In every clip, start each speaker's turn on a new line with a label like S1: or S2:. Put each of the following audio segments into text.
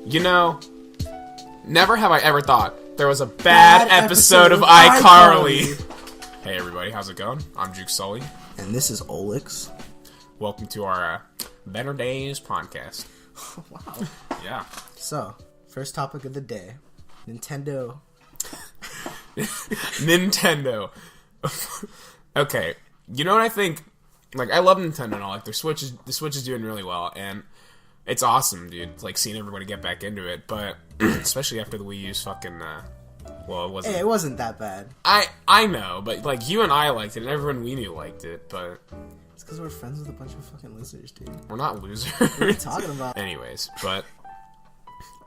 S1: You know, never have I ever thought there was a bad episode of iCarly. Hey everybody, how's it going? I'm Juke Sully.
S2: And this is Olix.
S1: Welcome to our Better Days podcast.
S2: Wow.
S1: Yeah.
S2: So, first topic of the day. Nintendo.
S1: Nintendo. Okay, you know what I think? Like, I love Nintendo and all. Like, the Switch is doing really well, and it's awesome, dude. It's like seeing everybody get back into it, but especially after the Wii U's fucking, well, it wasn't.
S2: Hey, it wasn't that bad.
S1: I know, but like you and I liked it, and everyone we knew liked it, but
S2: it's because we're friends with a bunch of fucking losers, dude.
S1: We're not losers.
S2: What are you talking about?
S1: Anyways, but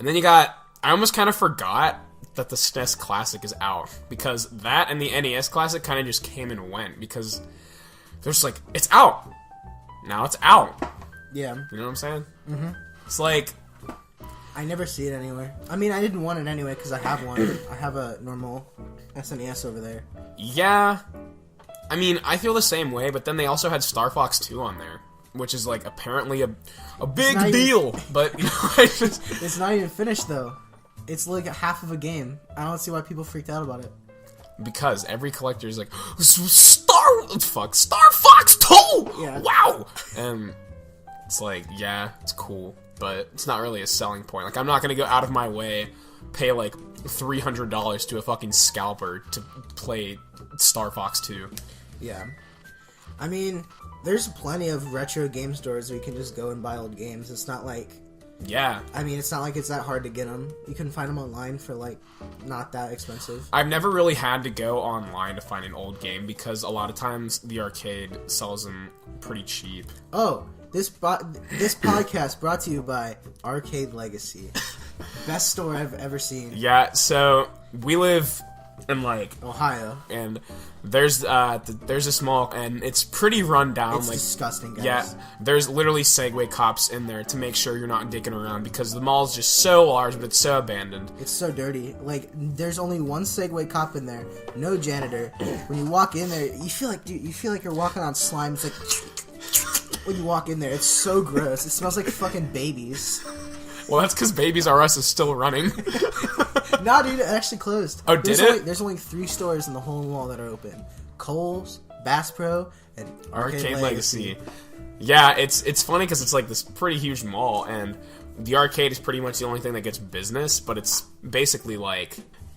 S1: and then you got. I almost kind of forgot that the SNES Classic is out, because that and the NES Classic kind of just came and went, because there's like, it's out. Now it's out.
S2: Yeah.
S1: You know what I'm saying?
S2: Mm-hmm.
S1: It's like,
S2: I never see it anywhere. I mean, I didn't want it anyway, because I have one. I have a normal SNES over there.
S1: Yeah. I mean, I feel the same way, but then they also had Star Fox 2 on there, which is like apparently a big deal. But, you know,
S2: it's not even finished, though. It's like half of a game. I don't see why people freaked out about it.
S1: Because every collector is like, Star Fox 2!
S2: Yeah.
S1: Wow! And it's like, yeah, it's cool, but it's not really a selling point. Like, I'm not gonna go out of my way, pay like $300 to a fucking scalper to play Star Fox 2.
S2: Yeah. I mean, there's plenty of retro game stores where you can just go and buy old games. It's not like...
S1: Yeah.
S2: I mean, it's not like it's that hard to get them. You can find them online for, like, not that expensive.
S1: I've never really had to go online to find an old game, because a lot of times the arcade sells them pretty cheap.
S2: Oh, this podcast brought to you by Arcade Legacy. Best store I've ever seen.
S1: Yeah, so we live in, like...
S2: Ohio.
S1: And there's a small, and it's pretty run down.
S2: It's
S1: like,
S2: disgusting, guys.
S1: Yeah, there's literally Segway cops in there to make sure you're not dicking around, because the mall's just so large, but it's so abandoned.
S2: It's so dirty. Like, there's only one Segway cop in there, no janitor. When you walk in there, you feel like you're walking on slime. It's like when you walk in there, it's so gross. It smells like fucking babies.
S1: Well, that's because Babies R Us is still running.
S2: Nah, dude, it actually closed.
S1: Oh, did it?
S2: There's only 3 stores in the whole mall that are open. Kohl's, Bass Pro, and Arcade Legacy.
S1: Yeah, it's funny because it's like this pretty huge mall, and the arcade is pretty much the only thing that gets business, but it's basically like...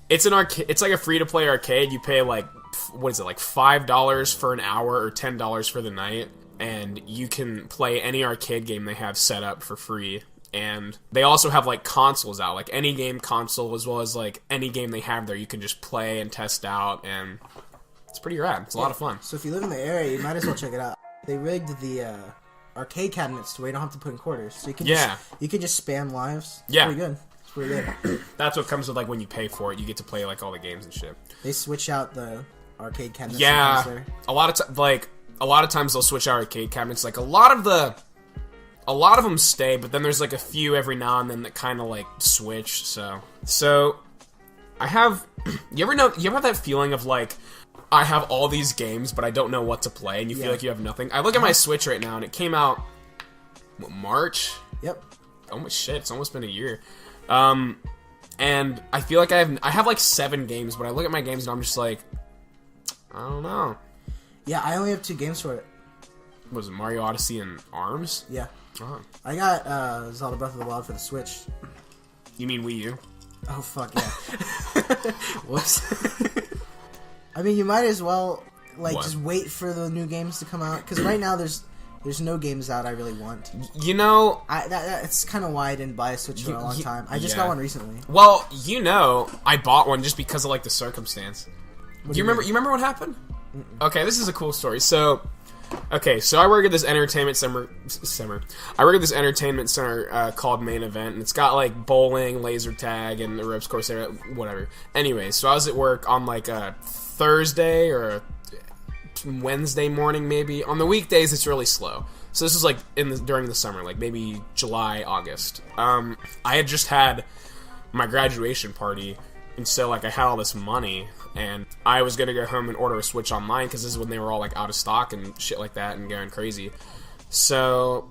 S1: It's an arcade. It's like a free-to-play arcade. You pay like, what is it, like $5 for an hour or $10 for the night, and you can play any arcade game they have set up for free. And they also have, like, consoles out, like, any game console, as well as, like, any game they have there, you can just play and test out, and it's pretty rad. It's a lot of fun.
S2: So if you live in the area, you might as well check it out. They rigged the arcade cabinets to where you don't have to put in quarters, so you can just spam lives. It's pretty good. It's pretty good.
S1: That's what comes with, like, when you pay for it, you get to play, like, all the games and shit.
S2: They switch out the arcade cabinets.
S1: Yeah, a lot of times they'll switch out arcade cabinets. Like, a lot of them stay, but then there's like a few every now and then that kind of like switch. So I have. You ever have that feeling of like, I have all these games, but I don't know what to play, and you feel like you have nothing? I look at my Switch right now, and it came out March.
S2: Yep.
S1: Oh my shit! It's almost been a year. And I feel like I have like 7 games, but I look at my games and I'm just like, I don't know.
S2: Yeah, I only have 2 games for it.
S1: Was it Mario Odyssey and ARMS?
S2: Yeah.
S1: Oh.
S2: I got Zelda Breath of the Wild for the Switch.
S1: You mean Wii U?
S2: Oh, fuck yeah. Whoops. I mean, you might as well, like, just wait for the new games to come out. Because right now, there's no games out I really want.
S1: You know...
S2: It's kind of why I didn't buy a Switch for a long time. I just got one recently.
S1: Well, you know, I bought one just because of, like, the circumstance. Do you remember what happened? Mm-mm. Okay, this is a cool story. So I work at this entertainment center. I work at this entertainment center called Main Event, and it's got like bowling, laser tag, and the ropes course area, whatever. Anyway, so I was at work on like a Thursday or a Wednesday morning, maybe. On the weekdays, it's really slow. So this was like during the summer, like maybe July, August. I had just had my graduation party, and so like I had all this money. And I was going to go home and order a Switch online, because this is when they were all, like, out of stock and shit like that and going crazy. So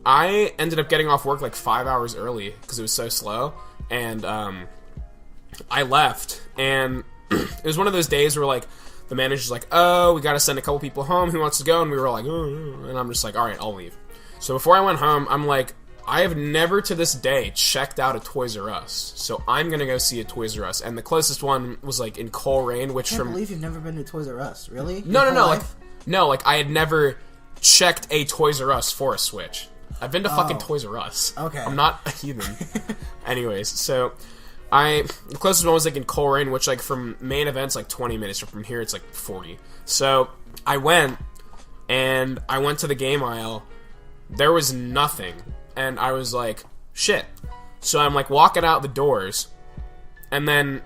S1: I ended up getting off work like 5 hours early because it was so slow, and I left, and it was one of those days where like the manager's like, oh, we gotta send a couple people home, who wants to go? And we were like, oh, and I'm just like, alright, I'll leave. So before I went home, I'm like, I have never to this day checked out a Toys R Us, so I'm gonna go see a Toys R Us, and the closest one was like in Coleraine, which
S2: I can't believe you've never been to Toys R Us, really?
S1: No, I had never checked a Toys R Us for a Switch. I've been to fucking Toys R Us.
S2: Okay.
S1: I'm not a heathen. Anyways, so the closest one was like in Coleraine, which like from main event's like 20 minutes, or from here it's like 40. So I went to the game aisle. There was nothing, and I was like, shit. So I'm like walking out the doors, and then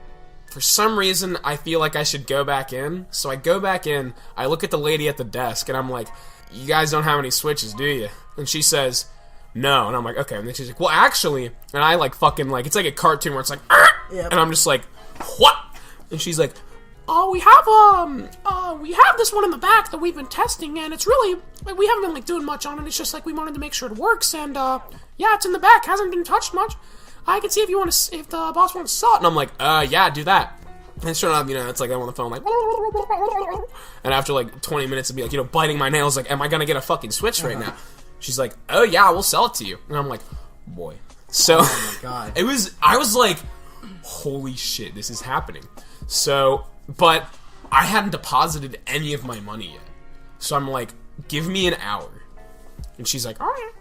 S1: for some reason I feel like I should go back in. So I go back in, I look at the lady at the desk, and I'm like, you guys don't have any Switches, do you? And she says, no. And I'm like, okay. And then she's like, well, actually, and I like fucking like, it's like a cartoon where it's like,
S2: yep.
S1: And I'm just like, what? And she's like, oh, we have this one in the back that we've been testing, and it's really, like, we haven't been like doing much on it. It's just like we wanted to make sure it works, and yeah, it's in the back, hasn't been touched much. I can see if if the boss wants to sell it. And I'm like, yeah, do that. And sure enough, it's like I'm on the phone, like, and after like 20 minutes of me, like, biting my nails, like, am I gonna get a fucking Switch right now? She's like, oh yeah, we'll sell it to you. And I'm like, boy. So,
S2: oh my God.
S1: I was like, holy shit, this is happening. So, but I hadn't deposited any of my money yet. So I'm like, give me an hour. And she's like, alright.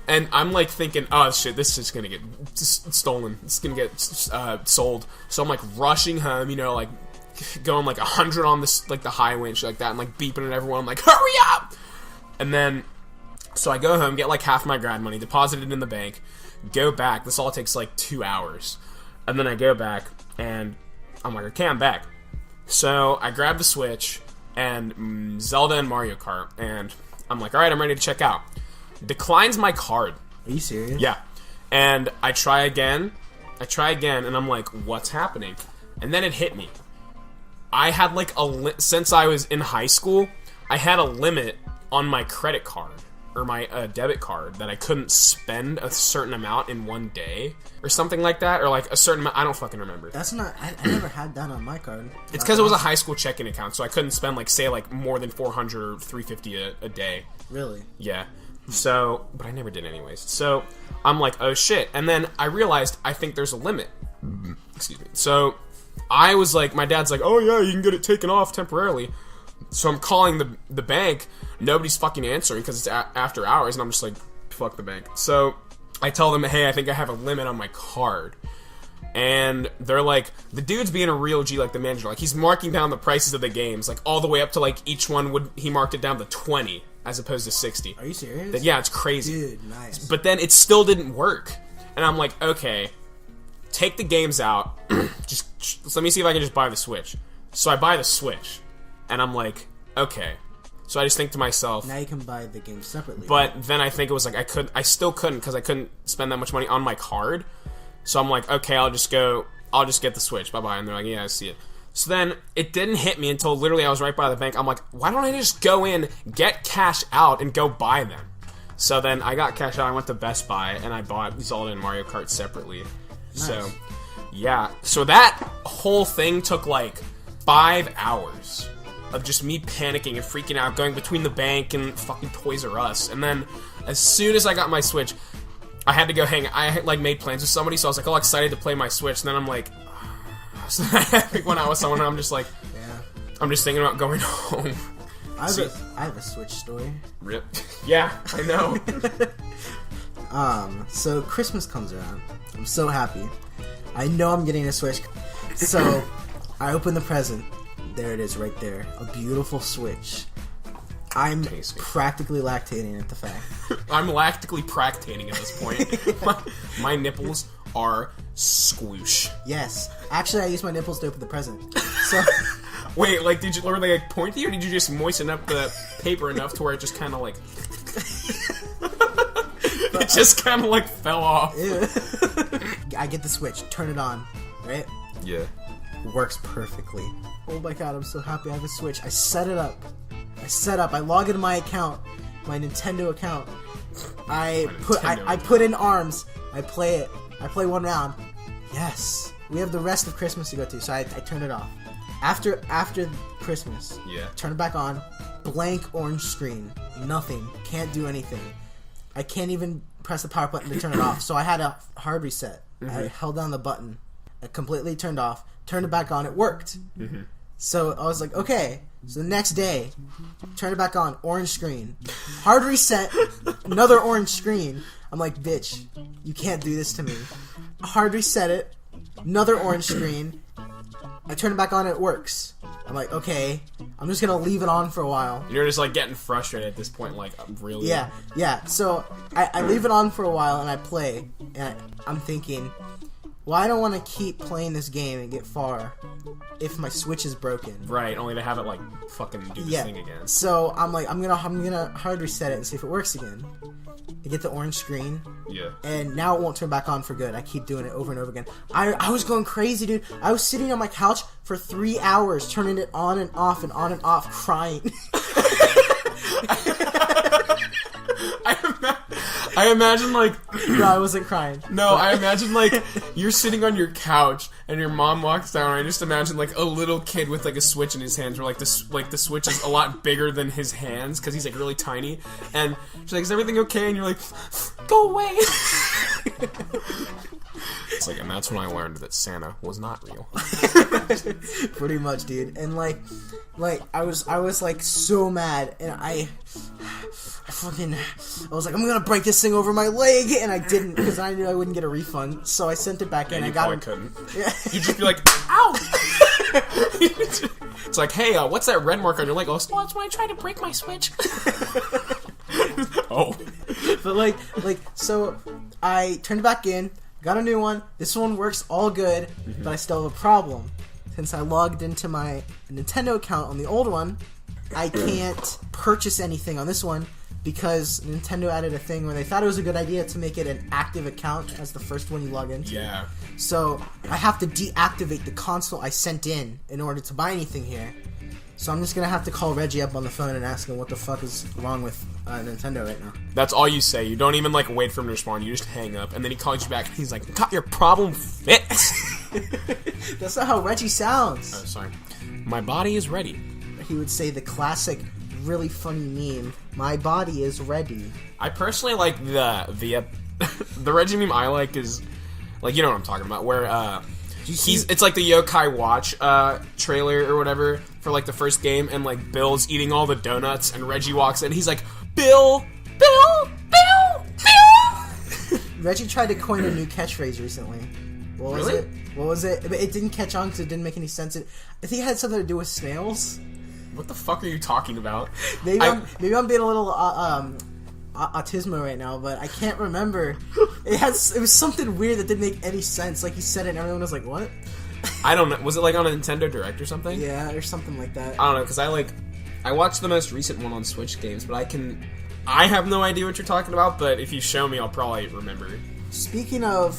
S1: And I'm like thinking, oh shit, this is gonna get stolen. It's gonna get sold. So I'm like rushing home, like going like 100 on this, like the highway and shit like that, and like beeping at everyone. I'm like, hurry up! And then, so I go home, get like half my grad money, deposit it in the bank, go back. This all takes like 2 hours. And then I go back, and I'm like, okay, I'm back. So I grab the Switch, and Zelda and Mario Kart, and I'm like, alright, I'm ready to check out. Declines my card.
S2: Are you serious?
S1: Yeah. And I try again, and I'm like, what's happening? And then it hit me. I had like since I was in high school, I had a limit on my credit card, or my debit card, that I couldn't spend a certain amount in one day, or something like that, or like a certain amount, I don't fucking remember.
S2: That's not, I never had that on my card.
S1: It's because it was a high school checking account, so I couldn't spend like, say, like more than 400 or 350 a day.
S2: Really?
S1: Yeah. So, but I never did anyways. So, I'm like, oh shit. And then I realized, I think there's a limit. Excuse me. So, I was like, my dad's like, oh yeah, you can get it taken off temporarily. So I'm calling the bank. Nobody's fucking answering because it's after hours, and I'm just like, fuck the bank. So I tell them, hey, I think I have a limit on my card. And they're like, the dude's being a real G, like the manager. Like, he's marking down the prices of the games, like all the way up to like each one he marked it down to 20 as opposed to 60.
S2: Are you serious?
S1: Yeah, it's crazy.
S2: Dude, nice.
S1: But then it still didn't work. And I'm like, okay, take the games out. just let me see if I can just buy the Switch. So I buy the Switch. And I'm like, okay. So I just think to myself,
S2: now you can buy the game separately.
S1: But then I think it was like I still couldn't, because I couldn't spend that much money on my card. So I'm like, okay, I'll just get the Switch. Bye-bye. And they're like, yeah, I see it. So then it didn't hit me until literally I was right by the bank. I'm like, why don't I just go in, get cash out, and go buy them? So then I got cash out. I went to Best Buy, and I bought Zelda and Mario Kart separately. Nice. So, yeah. So that whole thing took like 5 hours of just me panicking and freaking out, going between the bank and fucking Toys R Us. And then as soon as I got my Switch, I had to go hang. I like made plans with somebody, so I was like all excited to play my Switch. And then I'm like, so I went out with someone, and I'm just like, yeah, I'm just thinking about going home.
S2: I have a Switch story.
S1: Rip. Yeah, I know.
S2: So Christmas comes around. I'm so happy. I know I'm getting a Switch. So I open the present. There it is, right there. A beautiful Switch. I'm practically lactating at the fact.
S1: I'm lactically practating at this point. my nipples are squoosh.
S2: Yes. Actually, I used my nipples to open the present. So,
S1: wait, like, were they like pointy, or did you just moisten up the paper enough to where it just kind of like... it just kind of like fell off.
S2: I get the Switch, turn it on, right?
S1: Yeah.
S2: Works perfectly. Oh my god, I'm so happy I have a Switch. I set it up. I log into my account, my Nintendo account, I
S1: Nintendo
S2: put in ARMS. I play it. I play one round. Yes. We have the rest of Christmas to go to, so I turn it off. After Christmas,
S1: Yeah.
S2: turn it back on. Blank orange screen. Nothing. Can't do anything. I can't even press the power button to turn it off. So I had a hard reset. I held down the button. It completely turned off. Turned it back on. It worked. So I was like, okay. So the next day, turn it back on. Orange screen. Hard reset. Another orange screen. I'm like, bitch, you can't do this to me. Hard reset it. Another orange screen. I turn it back on. It works. I'm like, okay. I'm just gonna leave it on for a while.
S1: You're just like getting frustrated at this point, like really.
S2: Yeah. So I leave it on for a while and I play, and I'm thinking, well, I don't want to keep playing this game and get far if my Switch is broken.
S1: Right, only to have it like fucking do this thing again.
S2: So I'm like, I'm gonna hard reset it and see if it works again. I get the orange screen.
S1: Yeah.
S2: And now it won't turn back on for good. I keep doing it over and over again. I was going crazy, dude. I was sitting on my couch for 3 hours, turning it on and off and on and off, crying.
S1: I imagine like
S2: No, I wasn't crying.
S1: no, I imagine like you're sitting on your couch and your mom walks down. And I just imagine like a little kid with like a Switch in his hands, where like the Switch is a lot bigger than his hands because he's like really tiny. And she's like, "Is everything okay?" And you're like, "Go away." It's like, and that's when I learned that Santa was not real.
S2: Pretty much, dude. And like I was like so mad, and I was like, I'm gonna break this thing over my leg, and I didn't because I knew I wouldn't get a refund. So I sent it back in.
S1: And
S2: I
S1: you
S2: got
S1: probably
S2: it.
S1: couldn't.
S2: Yeah.
S1: You'd just be like, "Ow!" It's like, "Hey, what's that red mark on your leg?" Oh, well, it's when I tried to break my Switch. Oh.
S2: But like so I turned it back in, got a new one. This one works all good, but I still have a problem. Since I logged into my Nintendo account on the old one, I can't purchase anything on this one because Nintendo added a thing where they thought it was a good idea to make it an active account as the first one you log into.
S1: Yeah.
S2: So I have to deactivate the console I sent in order to buy anything here. So I'm just gonna have to call Reggie up on the phone and ask him what the fuck is wrong with Nintendo right now.
S1: That's all you say. You don't even like wait for him to respond. You just hang up, and then he calls you back. And he's like, "Got your problem fixed."
S2: That's not how Reggie sounds.
S1: Oh, sorry. My body is ready.
S2: He would say the classic, really funny meme, "My body is ready."
S1: I personally like the Reggie meme I like is like, you know what I'm talking about, where it's like the Yokai Watch trailer or whatever for like the first game, and like Bill's eating all the donuts and Reggie walks in, he's like, Bill.
S2: Reggie tried to coin a new catchphrase recently. What was
S1: Really?
S2: it? What was it? But it didn't catch on because it didn't make any sense. I think it had something to do with snails.
S1: What the fuck are you talking about?
S2: Maybe I'm being a little autismo right now, but I can't remember. It was something weird that didn't make any sense. Like he said it, and everyone was like, "What?"
S1: I don't know. Was it like on a Nintendo Direct or something?
S2: Yeah, or something like that.
S1: I don't know, because I watched the most recent one on Switch games, but I have no idea what you're talking about, but if you show me, I'll probably remember.
S2: Speaking of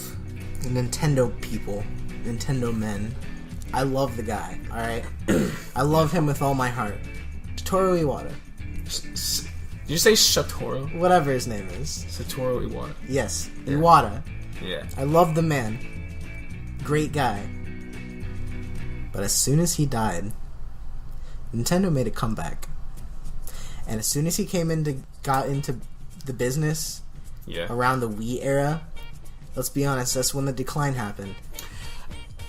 S2: Nintendo people, Nintendo men, I love the guy, alright? I love him with all my heart. Satoru Iwata.
S1: Did you say Satoru?
S2: Whatever his name is.
S1: Satoru Iwata.
S2: Yes, Iwata.
S1: Yeah.
S2: I love the man. Great guy. But as soon as he died, Nintendo made a comeback. And as soon as he got into the business
S1: Yeah.
S2: around the Wii era, let's be honest, that's when the decline happened.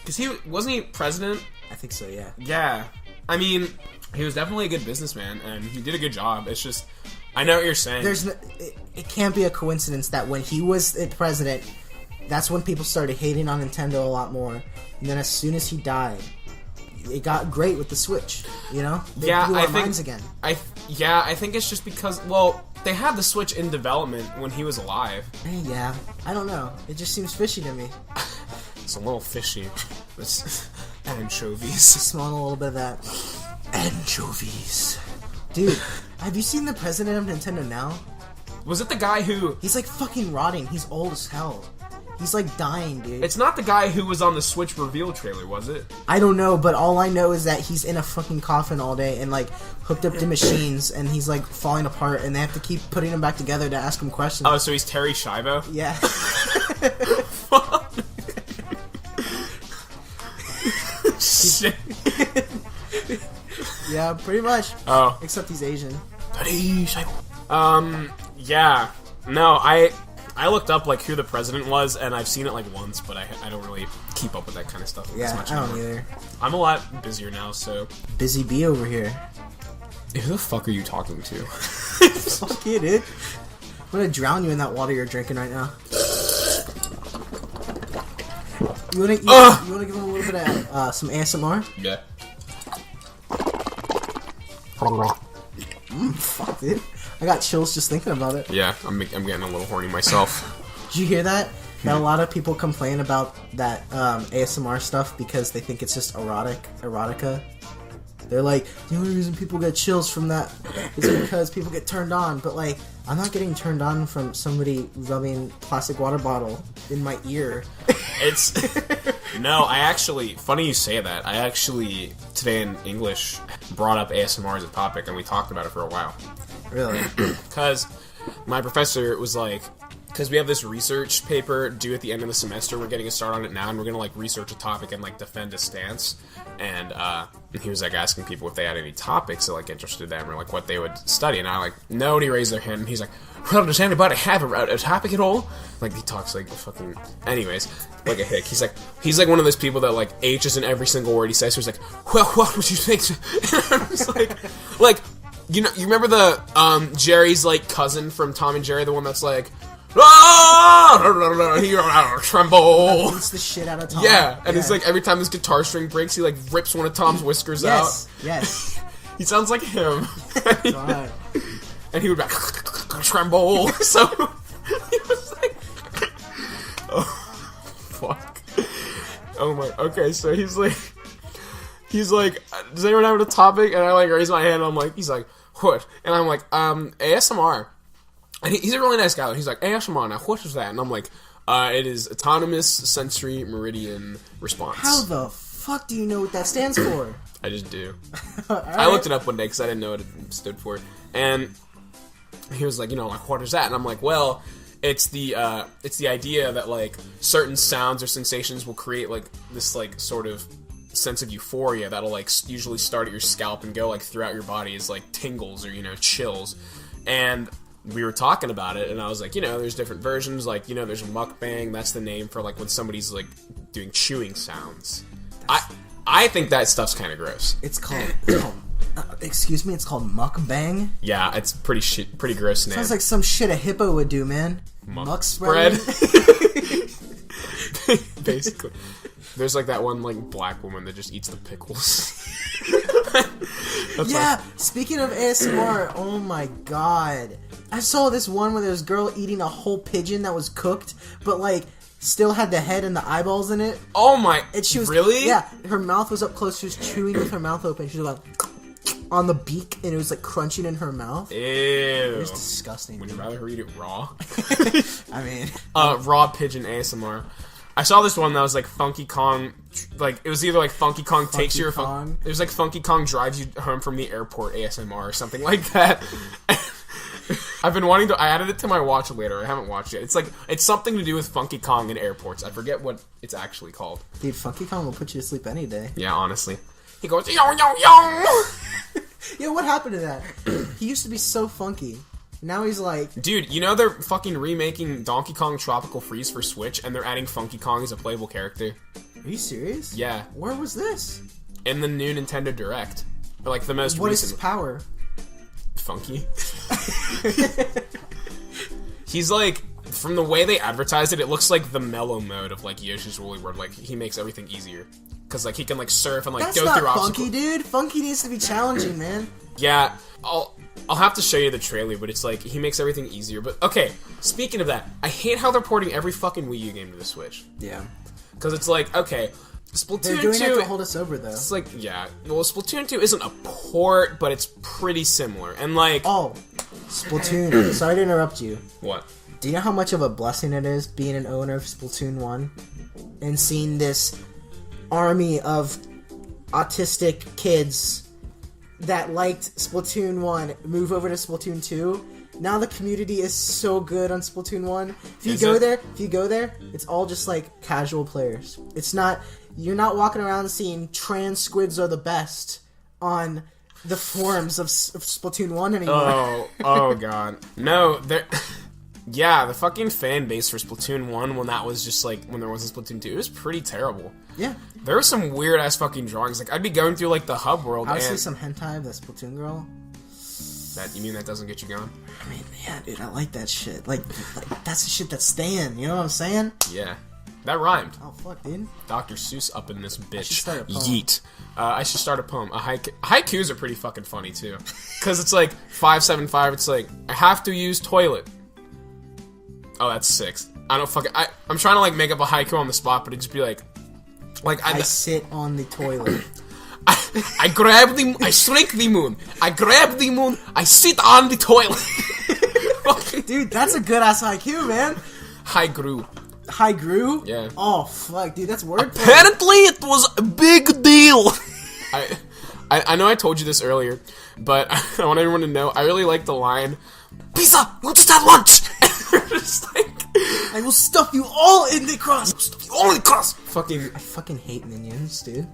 S1: Because wasn't he president?
S2: I think so, yeah.
S1: Yeah. I mean, he was definitely a good businessman, and he did a good job. It's just, I know what you're saying.
S2: It can't be a coincidence that when he was the president, that's when people started hating on Nintendo a lot more. And then as soon as he died, it got great with the Switch, you know? They blew our minds again.
S1: I think it's just because, they had the Switch in development when he was alive.
S2: Yeah, I don't know. It just seems fishy to me.
S1: It's a little fishy. It's anchovies.
S2: Smelling a little bit of that anchovies. Dude, have you seen the president of Nintendo now?
S1: Was it the guy who...
S2: He's like fucking rotting. He's old as hell. He's like dying, dude.
S1: It's not the guy who was on the Switch reveal trailer, was it?
S2: I don't know, but all I know is that he's in a fucking coffin all day and like hooked up to machines, and he's like falling apart, and they have to keep putting him back together to ask him questions.
S1: Oh, so he's Terry Schiavo?
S2: Yeah.
S1: Shit.
S2: Yeah, pretty much.
S1: Oh.
S2: Except he's Asian.
S1: Terry Schiavo. Yeah. No, I looked up like who the president was, and I've seen it like once, but I don't really keep up with that kind of stuff as
S2: Yeah,
S1: much
S2: I don't
S1: anymore.
S2: either.
S1: I'm a lot busier now, so...
S2: Busy bee over here.
S1: Who the fuck are you talking to?
S2: Fuck you, dude. I'm gonna drown you in that water you're drinking right now. You wanna give him a little bit of some ASMR?
S1: Yeah.
S2: Fuck, dude. I got chills just thinking about it.
S1: Yeah, I'm getting a little horny myself.
S2: Did you hear that? That a lot of people complain about that ASMR stuff because they think it's just erotica. They're like, the only reason people get chills from that is because people get turned on. But like, I'm not getting turned on from somebody rubbing plastic water bottle in my ear.
S1: It's... No, I actually... Funny you say that. I actually, today in English, brought up ASMR as a topic, and we talked about it for a while.
S2: Really?
S1: Because my professor was like... Because we have this research paper due at the end of the semester, we're getting a start on it now, and we're gonna like research a topic and like defend a stance. And he was like asking people if they had any topics that like interested them or like what they would study. And I like nobody raised their hand. And he's like, "Well, does anybody have a topic at all?" Like he talks like fucking. Anyways, like a hick. He's like one of those people that like H's in every single word he says. So he's like, "Well, what would you think?" And I'm just like you know, you remember the Jerry's like cousin from Tom and Jerry, the one that's like. Tremble.
S2: Beats the shit out of Tom.
S1: Yeah, and it's like every time this guitar string breaks, he like rips one of Tom's whiskers out.
S2: Yes.
S1: He sounds like him.
S2: God.
S1: And he would be like, tremble. So he was like, oh, fuck. Oh my. Okay, so he's like, does anyone have a topic? And I like raise my hand. And I'm like, he's like, what? And I'm like, ASMR. And he's a really nice guy. He's like, ASMR, now what is that? And I'm like, it is Autonomous Sensory Meridian Response.
S2: How the fuck do you know what that stands for?
S1: I just do.
S2: Right.
S1: I looked it up one day because I didn't know what it stood for. And he was like, you know, like, what is that? And I'm like, well, it's the idea that, like, certain sounds or sensations will create, like, this, like, sort of sense of euphoria that'll, like, usually start at your scalp and go, like, throughout your body as, like, tingles or, you know, chills. And we were talking about it, and I was like, you know, there's different versions, like, you know, there's a mukbang, that's the name for, like, when somebody's, like, doing chewing sounds. I think that stuff's kind of gross.
S2: It's called excuse me, it's called mukbang?
S1: Yeah, it's pretty gross name.
S2: Sounds like some shit a hippo would do, man.
S1: Muck
S2: spread.
S1: Basically. There's, like, that one, like, black woman that just eats the pickles.
S2: Yeah, speaking of ASMR, oh my god. I saw this one where there was a girl eating a whole pigeon that was cooked, but like still had the head and the eyeballs in it.
S1: Oh my!
S2: And she was
S1: really?
S2: Yeah, her mouth was up close. She was chewing with her mouth open. She was like on the beak, and it was like crunching in her mouth.
S1: Ew!
S2: It was disgusting.
S1: Would you rather her eat it raw?
S2: I mean,
S1: raw pigeon ASMR. I saw this one that was like Funky Kong, like it was either like Funky Kong takes you or it was like Funky Kong drives you home from the airport ASMR or something like that. I've been wanting to. I added it to my watch later. I haven't watched it. It's something to do with Funky Kong and airports. I forget what it's actually called.
S2: Dude, Funky Kong will put you to sleep any day.
S1: Yeah, honestly. He goes yo yo yo.
S2: Yo, what happened to that? He used to be so funky. Now he's like...
S1: Dude, you know they're fucking remaking Donkey Kong Tropical Freeze for Switch, and they're adding Funky Kong as a playable character.
S2: Are you serious?
S1: Yeah.
S2: Where was this?
S1: In the new Nintendo Direct. Or like the most
S2: What
S1: recent...
S2: is his power?
S1: Funky. He's like... From the way they advertised it, it looks like the mellow mode of like Yoshi's Woolly World. Like, he makes everything easier. Because like he can like surf and like
S2: That's
S1: go
S2: not
S1: through obstacles.
S2: Funky, dude. Funky needs to be challenging, man.
S1: Yeah, I'll have to show you the trailer, but it's like, he makes everything easier. But, okay, speaking of that, I hate how they're porting every fucking Wii U game to the Switch.
S2: Yeah.
S1: Because it's like, okay, Splatoon 2...
S2: They're doing it to hold us over, though.
S1: It's like, yeah, well, Splatoon 2 isn't a port, but it's pretty similar. And like...
S2: Oh, Splatoon. Sorry to interrupt you.
S1: What?
S2: Do you know how much of a blessing it is being an owner of Splatoon 1 and seeing this army of autistic kids that liked Splatoon 1 move over to Splatoon 2? Now the community is so good on Splatoon 1. If you go there, it's all just like casual players. You're not walking around seeing trans squids are the best on the forums of Splatoon 1 anymore.
S1: Oh god. No, yeah, the fucking fan base for Splatoon 1 when that was just like, when there wasn't Splatoon 2, it was pretty terrible.
S2: Yeah.
S1: There were some weird ass fucking drawings. Like, I'd be going through like the hub world
S2: I would see
S1: and...
S2: some hentai of the Splatoon girl.
S1: You mean that doesn't get you going?
S2: I mean, yeah, dude, I like that shit. Like that's the shit that's staying, you know what I'm saying?
S1: Yeah. That rhymed.
S2: Oh, fuck, dude.
S1: Dr. Seuss up in this bitch.
S2: should start a poem.
S1: Yeet. I should start a poem. Haikus are pretty fucking funny, too. Because it's like 575, it's like, I have to use toilet. Oh, that's 6. I don't fucking... I'm trying to, like, make up a haiku on the spot, but it'd just be like...
S2: I sit on the toilet.
S1: I shrink the moon. I grab the moon. I sit on the toilet.
S2: Dude, that's a good-ass IQ, man.
S1: High grew.
S2: High grew?
S1: Yeah.
S2: Oh, fuck, dude, that's wordplay.
S1: Apparently, it was a big deal. I know I told you this earlier, but I want everyone to know, I really like the line, Pizza, you just had lunch! Just like...
S2: I will stuff you all in the crust!
S1: Stuff you all in the crust!
S2: I fucking hate Minions, dude.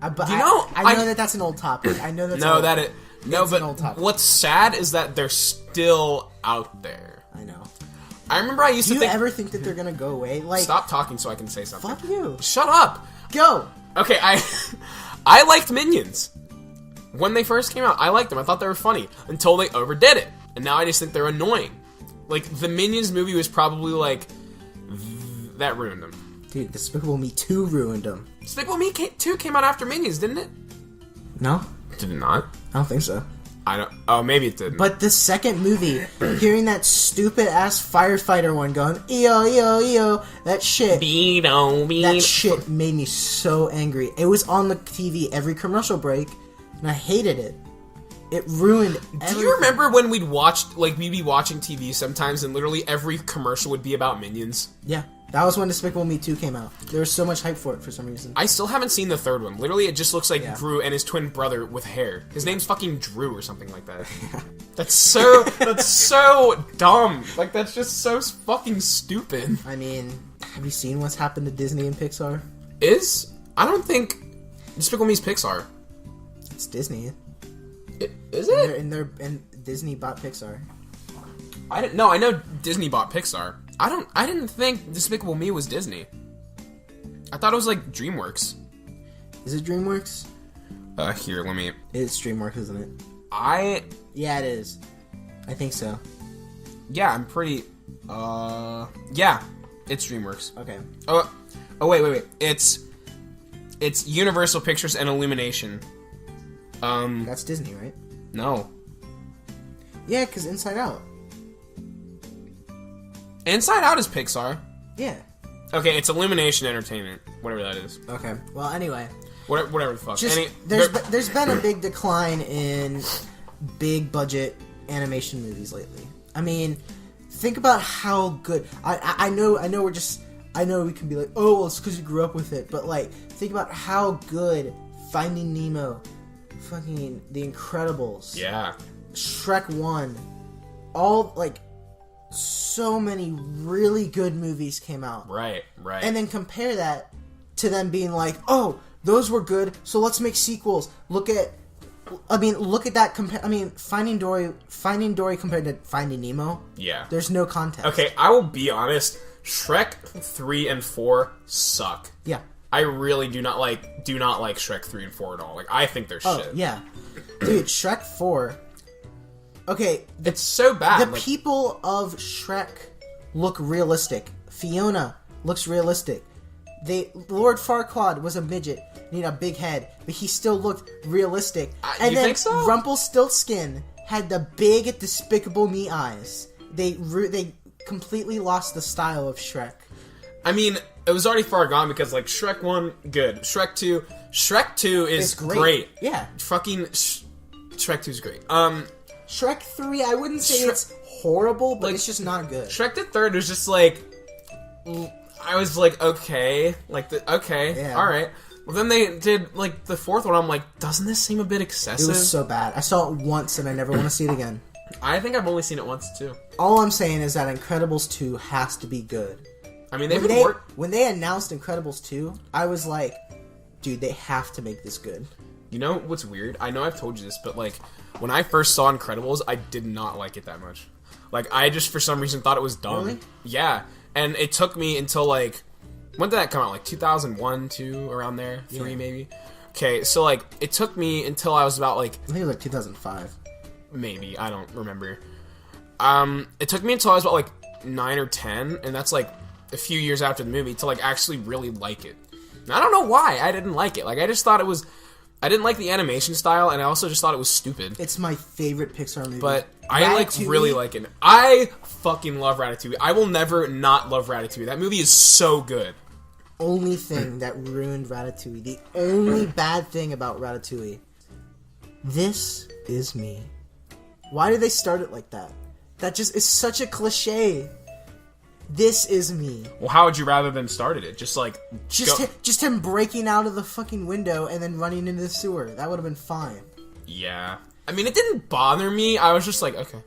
S2: But
S1: You know,
S2: I know that's an old topic. I know that's
S1: No,
S2: old.
S1: that it... No,
S2: It's an old
S1: but
S2: topic.
S1: what's sad is that they're still out there.
S2: I know.
S1: I remember I used
S2: Do
S1: to
S2: you
S1: think...
S2: ever think that they're gonna go away? Like,
S1: Stop talking so I can say something.
S2: fuck you.
S1: Shut up!
S2: Go!
S1: Okay, I liked Minions. When they first came out, I liked them. I thought they were funny. Until they overdid it. And now I just think they're annoying. Like, the Minions movie was probably, like... that ruined them.
S2: Dude, Despicable Me 2 ruined them.
S1: Despicable Me 2 came out after Minions, didn't it?
S2: No?
S1: Did it not?
S2: I don't think so.
S1: I don't... Oh, maybe it didn't.
S2: But the second movie, hearing that stupid-ass firefighter one going, EO, EO, EO, that shit... That shit made me so angry. It was on the TV every commercial break, and I hated it. It ruined everything.
S1: Do you remember when we'd be watching TV sometimes, and literally every commercial would be about Minions?
S2: Yeah. That was when Despicable Me 2 came out. There was so much hype for it for some reason.
S1: I still haven't seen the third one. Literally, it just looks like
S2: Yeah.
S1: Gru and his twin brother with hair. His name's fucking Drew or something like that. That's so dumb. Like, that's just so fucking stupid.
S2: I mean, have you seen what's happened to Disney and Pixar?
S1: I don't think Despicable Me's Pixar.
S2: It's Disney.
S1: Is it?
S2: And Disney bought Pixar.
S1: I know Disney bought Pixar. I didn't think Despicable Me was Disney. I thought it was like DreamWorks.
S2: Is it DreamWorks?
S1: Here, let me...
S2: It's DreamWorks, isn't it? Yeah, it is. I think so.
S1: Yeah, I'm pretty... Yeah, it's DreamWorks.
S2: Okay.
S1: Oh, wait. It's Universal Pictures and Illumination.
S2: That's Disney, right?
S1: No.
S2: Yeah, because Inside Out.
S1: Inside Out is Pixar.
S2: Yeah.
S1: Okay, it's Illumination Entertainment, whatever that is.
S2: Okay. Well, anyway.
S1: Whatever the fuck.
S2: There's been a big decline in big budget animation movies lately. I mean, think about how good. I know we can be like, oh, well, it's because you grew up with it, but like, think about how good Finding Nemo, fucking The Incredibles,
S1: Yeah.
S2: Shrek 1, all like so many really good movies came out.
S1: Right.
S2: And then compare that to them being like, oh, those were good, so let's make sequels. Look at that. Finding Dory compared to Finding Nemo.
S1: Yeah.
S2: There's no context.
S1: Okay, I will be honest. Shrek 3 and 4 suck.
S2: Yeah.
S1: I really do not like Shrek 3 and 4 at all. Like, I think they're
S2: Oh,
S1: shit.
S2: yeah. Dude, Shrek 4. Okay,
S1: It's so bad.
S2: the people of Shrek look realistic. Fiona looks realistic. Lord Farquaad was a midget and he had a big head, but he still looked realistic. And
S1: you
S2: then
S1: think so?
S2: Rumpelstiltskin had the big Despicable Me eyes. They completely lost the style of Shrek.
S1: I mean, it was already far gone because, like, Shrek 1, good. Shrek 2 is
S2: It's
S1: great.
S2: Yeah.
S1: Fucking Shrek 2 is great.
S2: Shrek 3, I wouldn't say it's horrible, but it's just not good.
S1: Shrek the Third was just like, I was like, okay, alright. Well, then they did, like, the fourth one, I'm like, doesn't this seem a bit excessive?
S2: It was so bad. I saw it once, and I never want to see it again.
S1: I think I've only seen it once, too.
S2: All I'm saying is that Incredibles 2 has to be good.
S1: I mean, when
S2: they announced Incredibles 2, I was like, dude, they have to make this good.
S1: You know what's weird? I know I've told you this, but, like, when I first saw Incredibles, I did not like it that much. Like, I just, for some reason, thought it was dumb.
S2: Really?
S1: Yeah. And it took me until, like... When did that come out? Like 2001, 2, around there? 3, maybe? Okay, so, like, it took me until I was about, like...
S2: I think it was, like, 2005.
S1: Maybe. I don't remember. It took me until I was about, like, 9 or 10, and that's, like, a few years after the movie to, like, actually really like it. And I don't know why I didn't like it. Like, I just thought it was... I didn't like the animation style, and I also just thought it was stupid.
S2: It's my favorite Pixar movie.
S1: But I, like, really like it. I fucking love Ratatouille. I will never not love Ratatouille. That movie is so good.
S2: Only thing that ruined Ratatouille. The only bad thing about Ratatouille. This is me. Why did they start it like that? That just is such a cliche. This is me.
S1: Well, how would you rather them started it? Just like...
S2: Just him breaking out of the fucking window and then running into the sewer. That would have been fine.
S1: Yeah. I mean, it didn't bother me. I was just like, okay.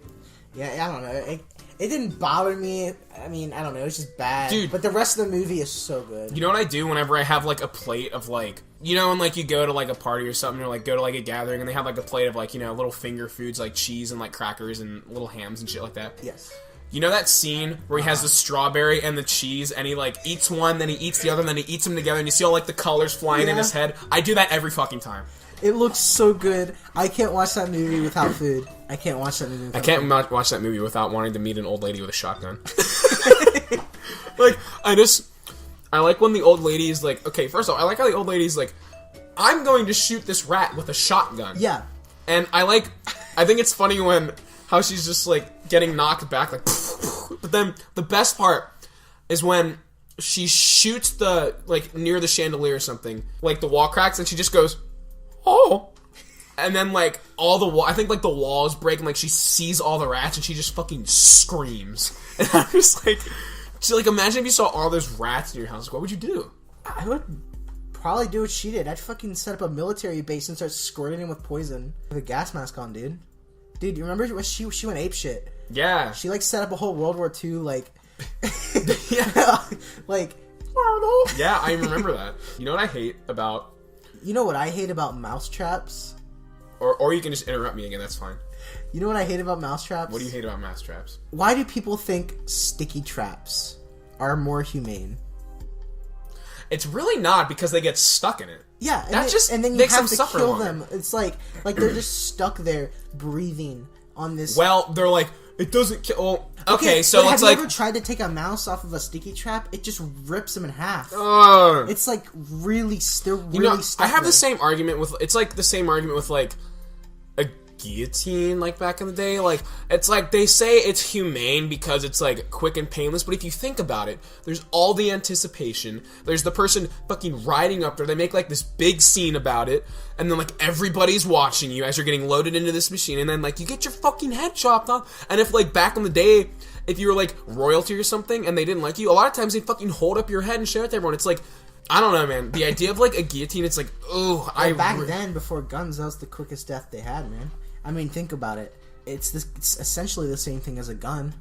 S2: Yeah, I don't know. It didn't bother me. I mean, I don't know. It's just bad.
S1: Dude.
S2: But the rest of the movie is so good.
S1: You know what I do whenever I have, like, a plate of, like... You know when, like, you go to, like, a party or something, or, like, go to, like, a gathering, and they have, like, a plate of, like, you know, little finger foods, like cheese and, like, crackers and little hams and shit like that?
S2: Yes.
S1: You know that scene where he has the strawberry and the cheese, and he, like, eats one, then he eats the other, and then he eats them together, and you see all, like, the colors flying in his head? I do that every fucking time.
S2: It looks so good. I can't watch that movie without food. I can't watch that movie without food.
S1: Watch that movie without wanting to meet an old lady with a shotgun. Like, I like when the old lady is like, okay, first of all, I like how the old lady is like, I'm going to shoot this rat with a shotgun.
S2: Yeah.
S1: And I think it's funny how she's just, like, getting knocked back, like, but then the best part is when she shoots near the chandelier or something, like, the wall cracks, and she just goes, oh. And then, like, I think, like, the wall is breaking, like, she sees all the rats, and she just fucking screams. And I'm just like, imagine if you saw all those rats in your house, what would you do?
S2: I would probably do what she did. I'd fucking set up a military base and start squirting him with poison. With a gas mask on, dude. Dude, you remember when she went apeshit?
S1: Yeah.
S2: She, like, set up a whole World War II, like...
S1: yeah.
S2: Like...
S1: Yeah, I remember that. You know what I hate about...
S2: You know what I hate about mousetraps?
S1: Or you can just interrupt me again, that's fine.
S2: You know what I hate about mousetraps?
S1: What do you hate about mousetraps?
S2: Why do people think sticky traps are more humane?
S1: It's really not, because they get stuck in it.
S2: Yeah,
S1: and
S2: then you have to kill them. It's like they're just stuck there breathing on this.
S1: Well, they're like, it doesn't kill. Okay, so it's like.
S2: Have you ever tried to take a mouse off of a sticky trap? It just rips them in half. It's like really, they're really stuck.
S1: I have the same argument with. It's like the same argument with like a guillotine, like back in the day. Like, it's like they say it's humane because it's like quick and painless, but if you think about it, there's all the anticipation. There's the person fucking riding up there. They make like this big scene about it, and then like everybody's watching you as you're getting loaded into this machine, and then like you get your fucking head chopped off. And if like back in the day, if you were like royalty or something and they didn't like you, a lot of times they fucking hold up your head and show it to everyone. It's like, I don't know, man. The idea of like a guillotine, it's like,
S2: back then, before guns, that was the quickest death they had, man. I mean, think about it. It's essentially the same thing as a gun.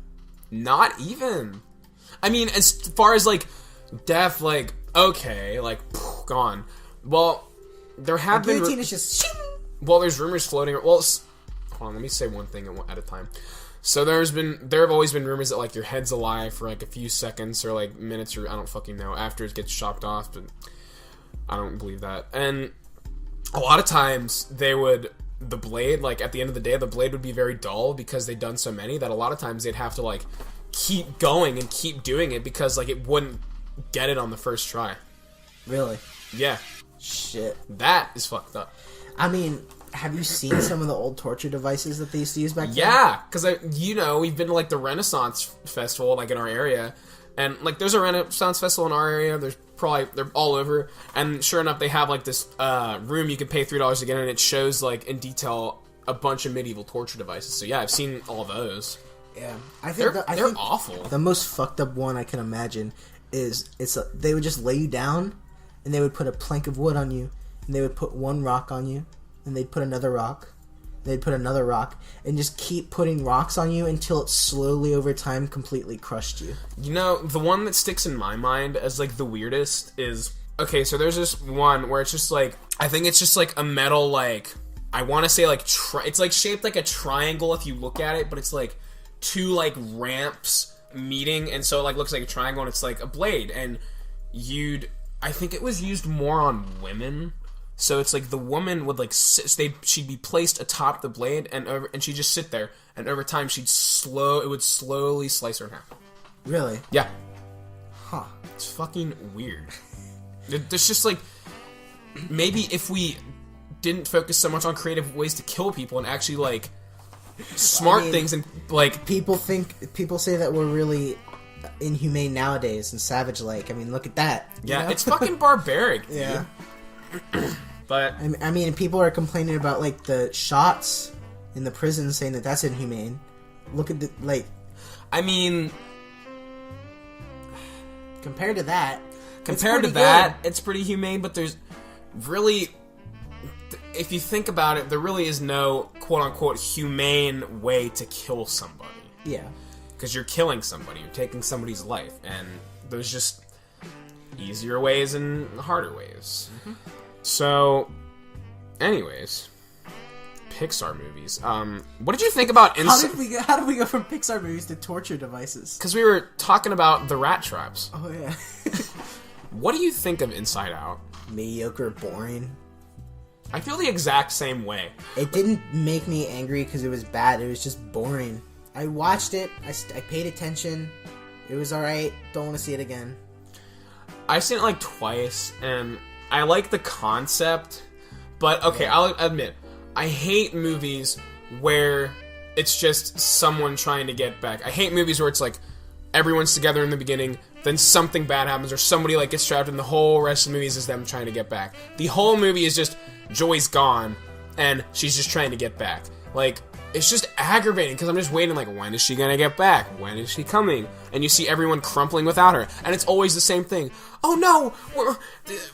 S1: Not even. I mean, as far as, like, death, like, okay, like, gone. Well, there have been...
S2: guillotine is just...
S1: Well, there's rumors floating... Well, hold on, let me say one thing at a time. So there have always been rumors that, like, your head's alive for, like, a few seconds or, like, minutes or I don't fucking know, after it gets chopped off, but I don't believe that. And a lot of times, the blade, like, at the end of the day, the blade would be very dull because they'd done so many that a lot of times they'd have to, like, keep going and keep doing it because, like, it wouldn't get it on the first try.
S2: Really?
S1: Yeah.
S2: Shit.
S1: That is fucked up.
S2: I mean, have you seen some of the old torture devices that they used to use back then?
S1: Yeah, because, we've been to, like, the Renaissance Festival, like, in our area, and, like, there's a Renaissance Festival in our area, they're all over, and sure enough, they have, like, this room you can pay $3 to get in, and it shows, like, in detail a bunch of medieval torture devices. So yeah, I've seen all those.
S2: Yeah, I think
S1: they're awful.
S2: The most fucked up one I can imagine is they would just lay you down, and they would put a plank of wood on you, and they would put one rock on you, and they'd put another rock, they'd put another rock, and just keep putting rocks on you until it slowly over time completely crushed you.
S1: You know, the one that sticks in my mind as like the weirdest is, okay, so there's this one where it's just like, I think it's just like a metal, like, I want to say like it's like shaped like a triangle if you look at it, but it's like two like ramps meeting, and so it like looks like a triangle, and it's like a blade, and I think it was used more on women. So it's like the woman would like she'd be placed atop the blade, and she'd just sit there, and over time it would slowly slice her in half.
S2: Really?
S1: Yeah.
S2: Huh.
S1: It's fucking weird. There's just like, maybe if we didn't focus so much on creative ways to kill people and actually like smart things, and like
S2: people say that we're really inhumane nowadays and savage-like. I mean, look at that.
S1: Yeah,
S2: you know?
S1: It's fucking barbaric.
S2: Yeah.
S1: But
S2: I mean, people are complaining about like the shots in the prison, saying that that's inhumane. Look at the like.
S1: I mean,
S2: compared to that,
S1: it's pretty humane. But there's really, if you think about it, there really is no quote-unquote humane way to kill somebody.
S2: Yeah.
S1: Because you're killing somebody, you're taking somebody's life, and there's just easier ways and harder ways. Mm-hmm. So, anyways, Pixar movies. What did you think about
S2: How did we go from Pixar movies to torture devices?
S1: Because we were talking about the rat traps.
S2: Oh yeah.
S1: What do you think of Inside Out?
S2: Mediocre, boring.
S1: I feel the exact same way.
S2: It didn't make me angry because it was bad. It was just boring. I watched it. I paid attention. It was alright. Don't want to see it again.
S1: I've seen it like twice, and I like the concept, but okay, I'll admit, I hate movies where it's just someone trying to get back. I hate movies where it's like everyone's together in the beginning, then something bad happens, or somebody like gets trapped, and the whole rest of the movies is them trying to get back. The whole movie is just Joy's gone, and she's just trying to get back. Like, it's just aggravating, because I'm just waiting, like, when is she gonna get back? When is she coming? And you see everyone crumpling without her, and it's always the same thing. Oh no!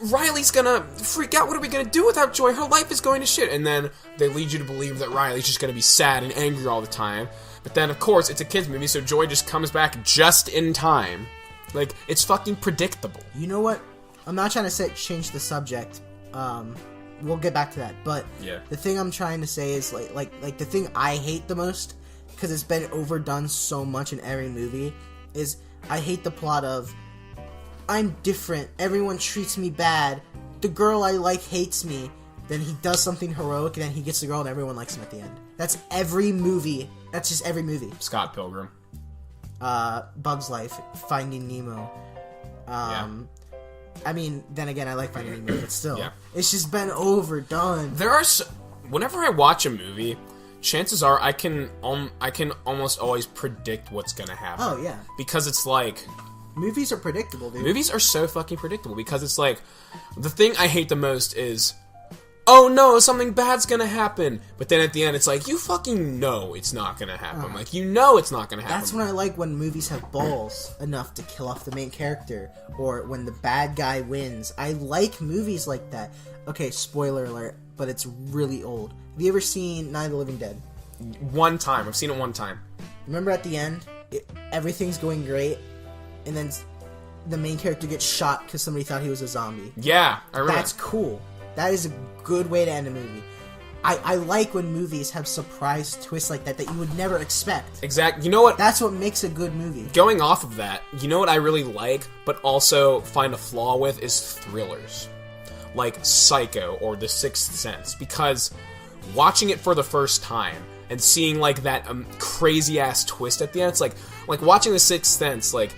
S1: Riley's gonna freak out, what are we gonna do without Joy? Her life is going to shit! And then they lead you to believe that Riley's just gonna be sad and angry all the time. But then, of course, it's a kid's movie, so Joy just comes back just in time. Like, it's fucking predictable.
S2: You know what? I'm not trying to change the subject. We'll get back to that. But
S1: yeah.
S2: The thing I'm trying to say is like the thing I hate the most, because it's been overdone so much in every movie, is I hate the plot of I'm different. Everyone treats me bad. The girl I like hates me. Then he does something heroic, and then he gets the girl, and everyone likes him at the end. That's every movie. That's just every movie.
S1: Scott Pilgrim.
S2: Bug's Life, Finding Nemo.
S1: Yeah.
S2: I mean, then again, I like Finding Nemo, but still,
S1: Yeah.
S2: It's just been overdone.
S1: Whenever I watch a movie, chances are I can almost always predict what's gonna happen.
S2: Oh yeah,
S1: because it's like
S2: movies are predictable, dude.
S1: Movies are so fucking predictable, because it's like the thing I hate the most is, oh no, something bad's gonna happen. But then at the end, it's like, you fucking know it's not gonna happen. Like, you know it's not gonna happen.
S2: That's when I like when movies have balls enough to kill off the main character, or when the bad guy wins. I like movies like that. Okay, spoiler alert, but it's really old. Have you ever seen Night of the Living Dead?
S1: One time. I've seen it one time.
S2: Remember at the end, everything's going great, and then the main character gets shot because somebody thought he was a zombie.
S1: Yeah, I remember.
S2: That's cool. That is a good way to end a movie. I like when movies have surprise twists like that you would never expect.
S1: Exactly. You know what?
S2: That's what makes a good movie.
S1: Going off of that, you know what I really like, but also find a flaw with, is thrillers. Like Psycho or The Sixth Sense. Because watching it for the first time and seeing like that crazy-ass twist at the end, it's like watching The Sixth Sense, like,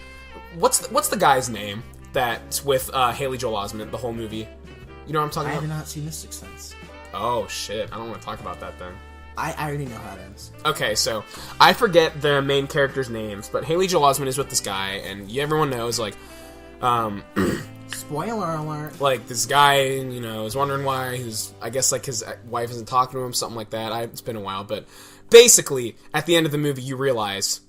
S1: what's the guy's name that's with Haley Joel Osment, the whole movie? You know what I'm talking about?
S2: I have not seen The Sixth Sense.
S1: Oh, shit. I don't want to talk about that, then.
S2: I already know how it ends.
S1: Okay, so, I forget the main characters' names, but Haley Joel Osment is with this guy, and everyone knows, like,
S2: Spoiler alert.
S1: Like, this guy, you know, is wondering why his wife isn't talking to him, something like that. It's been a while, but basically, at the end of the movie, you realize,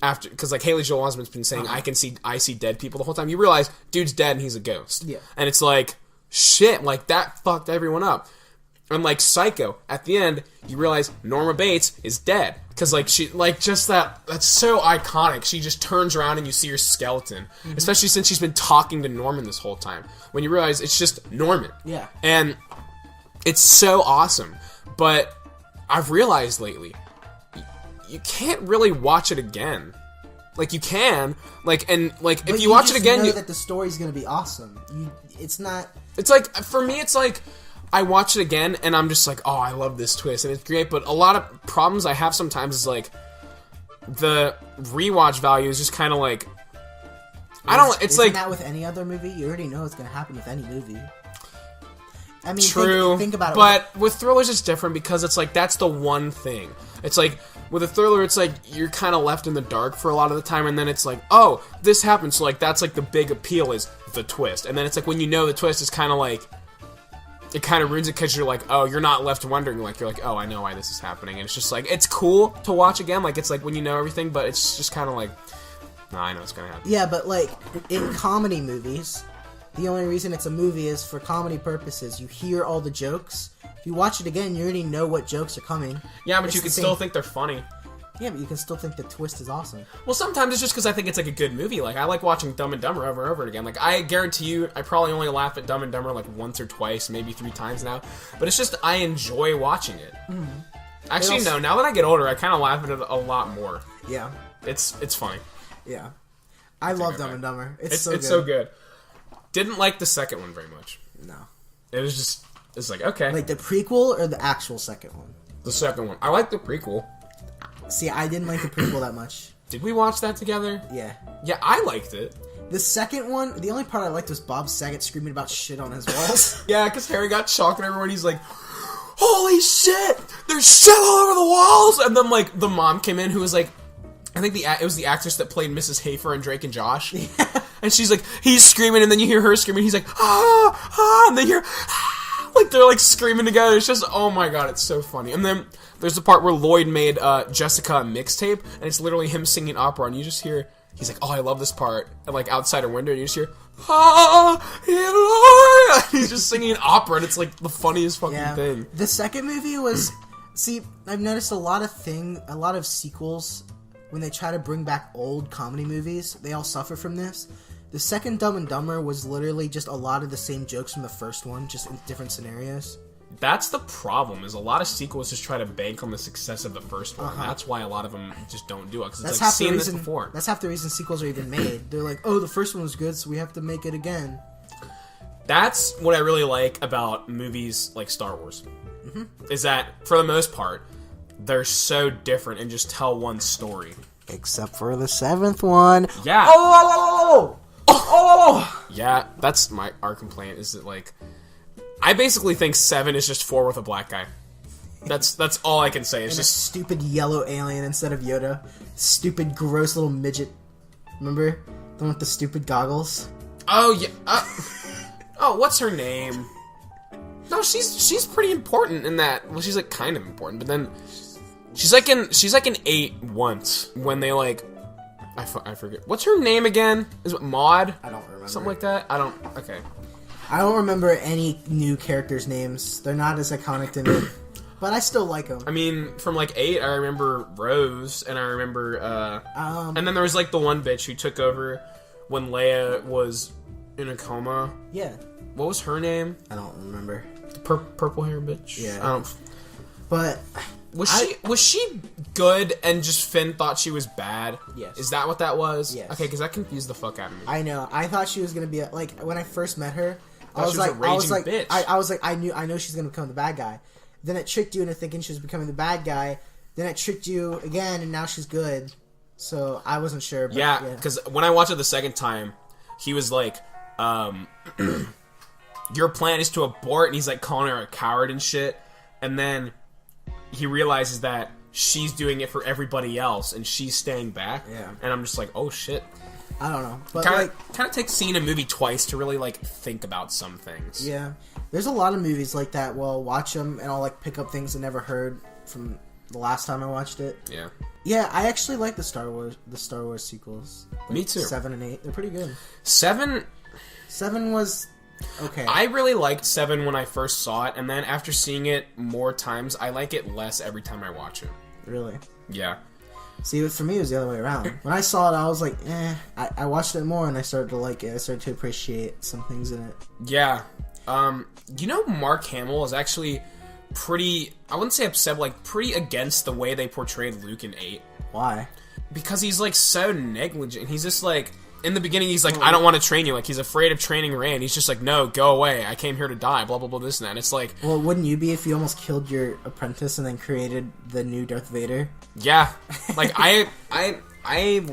S1: because like Haley Joel Osment's been saying, I see dead people the whole time. You realize, dude's dead and he's a ghost.
S2: Yeah. And
S1: it's like, shit, like, that fucked everyone up. And like Psycho, at the end, you realize Norma Bates is dead. Because like she, like just that's so iconic. She just turns around and you see her skeleton. Mm-hmm. Especially since she's been talking to Norman this whole time. When you realize it's just Norman.
S2: Yeah.
S1: And it's so awesome. But I've realized lately, you can't really watch it again. Like you can, like, and like if you watch it again,
S2: you know that the story's gonna be awesome. It's not.
S1: It's like, for me, it's like, I watch it again, and I'm just like, oh, I love this twist, and it's great, but a lot of problems I have sometimes is, like, the rewatch value is just kind of like,
S2: Isn't that with any other movie? You already know what's going to happen with any movie. I mean,
S1: true,
S2: think about it.
S1: But with thrillers, it's different, because it's like, that's the one thing. It's like, with a thriller, it's like, you're kind of left in the dark for a lot of the time, and then it's like, oh, this happened, so like, that's like the big appeal is the twist. And then it's like, when you know the twist, it's kind of like, it kind of ruins it because you're like, oh, you're not left wondering. Like, you're like, oh, I know why this is happening. And it's just like, it's cool to watch again. Like, it's like when you know everything, but it's just kind of like, no, I know what's going to happen.
S2: Yeah, but like, in comedy movies, the only reason it's a movie is for comedy purposes. You hear all the jokes. If you watch it again, you already know what jokes are coming.
S1: Yeah, but you can still think they're funny.
S2: Yeah, but you can still think the twist is awesome.
S1: Well, sometimes it's just because I think it's like a good movie. Like, I like watching Dumb and Dumber over and over again. Like, I guarantee you, I probably only laugh at Dumb and Dumber like once or twice, maybe 3 times now. But it's just, I enjoy watching it. Mm-hmm. Actually, no, now that I get older, I kind of laugh at it a lot more.
S2: Yeah.
S1: It's funny.
S2: Yeah. I love Dumb and Dumber. It's
S1: so good. Didn't like the second one very much.
S2: No.
S1: It was just, it's like, okay.
S2: Like the prequel or the actual second one?
S1: The second one. I like the prequel.
S2: See, I didn't like the prequel that much.
S1: Did we watch that together?
S2: Yeah.
S1: Yeah, I liked it.
S2: The second one, the only part I liked was Bob Saget screaming about shit on his walls.
S1: Yeah, because Harry got shocked and everyone, he's like, holy shit! There's shit all over the walls! And then, like, the mom came in who was like, I think it was the actress that played Mrs. Hafer in Drake and Josh. Yeah. And she's like, he's screaming, and then you hear her screaming, he's like, and then you're, like, they're, like, screaming together. It's just, oh my god, it's so funny. And then there's the part where Lloyd made Jessica a mixtape, and it's literally him singing opera, and you just hear, he's like, oh, I love this part, and like outside her window, and you just hear, he's just singing opera, and it's like the funniest fucking thing.
S2: The second movie was, see, I've noticed a lot of sequels, when they try to bring back old comedy movies, they all suffer from this. The second Dumb and Dumber was literally just a lot of the same jokes from the first one, just in different scenarios.
S1: That's the problem, is a lot of sequels just try to bank on the success of the first one. Uh-huh. That's why a lot of them just don't do it, because it's like seeing this before.
S2: That's half the reason sequels are even made. They're like, oh, the first one was good, so we have to make it again.
S1: That's what I really like about movies like Star Wars. Mm-hmm. Is that, for the most part, they're so different and just tell one story.
S2: Except for the 7th one.
S1: Yeah.
S2: Oh!
S1: Yeah, that's our complaint, is that, like, I basically think 7 is just 4 with a black guy. That's all I can say. It's just
S2: a stupid yellow alien instead of Yoda. Stupid, gross little midget. Remember? The one with the stupid goggles?
S1: Oh, yeah. Oh, what's her name? No, she's pretty important in that. Well, she's, like, kind of important, but then she's like in 8 once when they, like, I forget. What's her name again? Is it Maud?
S2: I don't remember.
S1: Something like that? Okay.
S2: I don't remember any new characters' names. They're not as iconic to me. But I still like them.
S1: I mean, from, like, 8, I remember Rose, and I remember, and then there was, like, the one bitch who took over when Leia was in a coma.
S2: Yeah.
S1: What was her name?
S2: I don't remember.
S1: The purple hair bitch?
S2: Yeah. But
S1: Was she good and just Finn thought she was bad?
S2: Yes.
S1: Is that what that was?
S2: Yes.
S1: Okay, because that confused the fuck out of me.
S2: I know. I thought she was gonna be like, when I first met her, I was
S1: like, bitch.
S2: I was like, I know she's gonna become the bad guy. Then it tricked you into thinking she was becoming the bad guy. Then it tricked you again, and now she's good. So I wasn't sure. But
S1: yeah, because when I watched it the second time, he was like, your plan is to abort, and he's like calling her a coward and shit. And then he realizes that she's doing it for everybody else, and she's staying back.
S2: Yeah.
S1: And I'm just like, oh shit.
S2: I don't know, but
S1: kind of takes seeing a movie twice to really like think about some things.
S2: Yeah, there's a lot of movies like that. Well, I'll watch them and I'll like pick up things I never heard from the last time I watched it.
S1: Yeah.
S2: Yeah, I actually like the Star Wars sequels. Like
S1: Me too.
S2: 7 and 8, they're pretty good.
S1: 7
S2: was okay.
S1: I really liked 7 when I first saw it, and then after seeing it more times, I like it less every time I watch it.
S2: Really?
S1: Yeah.
S2: See, for me, it was the other way around. When I saw it, I was like, eh. I watched it more, and I started to like it. I started to appreciate some things in it.
S1: Yeah. You know, Mark Hamill is actually pretty, I wouldn't say upset, but like pretty against the way they portrayed Luke in 8.
S2: Why?
S1: Because he's like so negligent. He's just like, in the beginning, he's like, I don't want to train you. Like, he's afraid of training Rey, and he's just like, no, go away. I came here to die, blah, blah, blah, this and that. And it's like...
S2: Well, wouldn't you be if you almost killed your apprentice and then created the new Darth Vader?
S1: Yeah. Like, I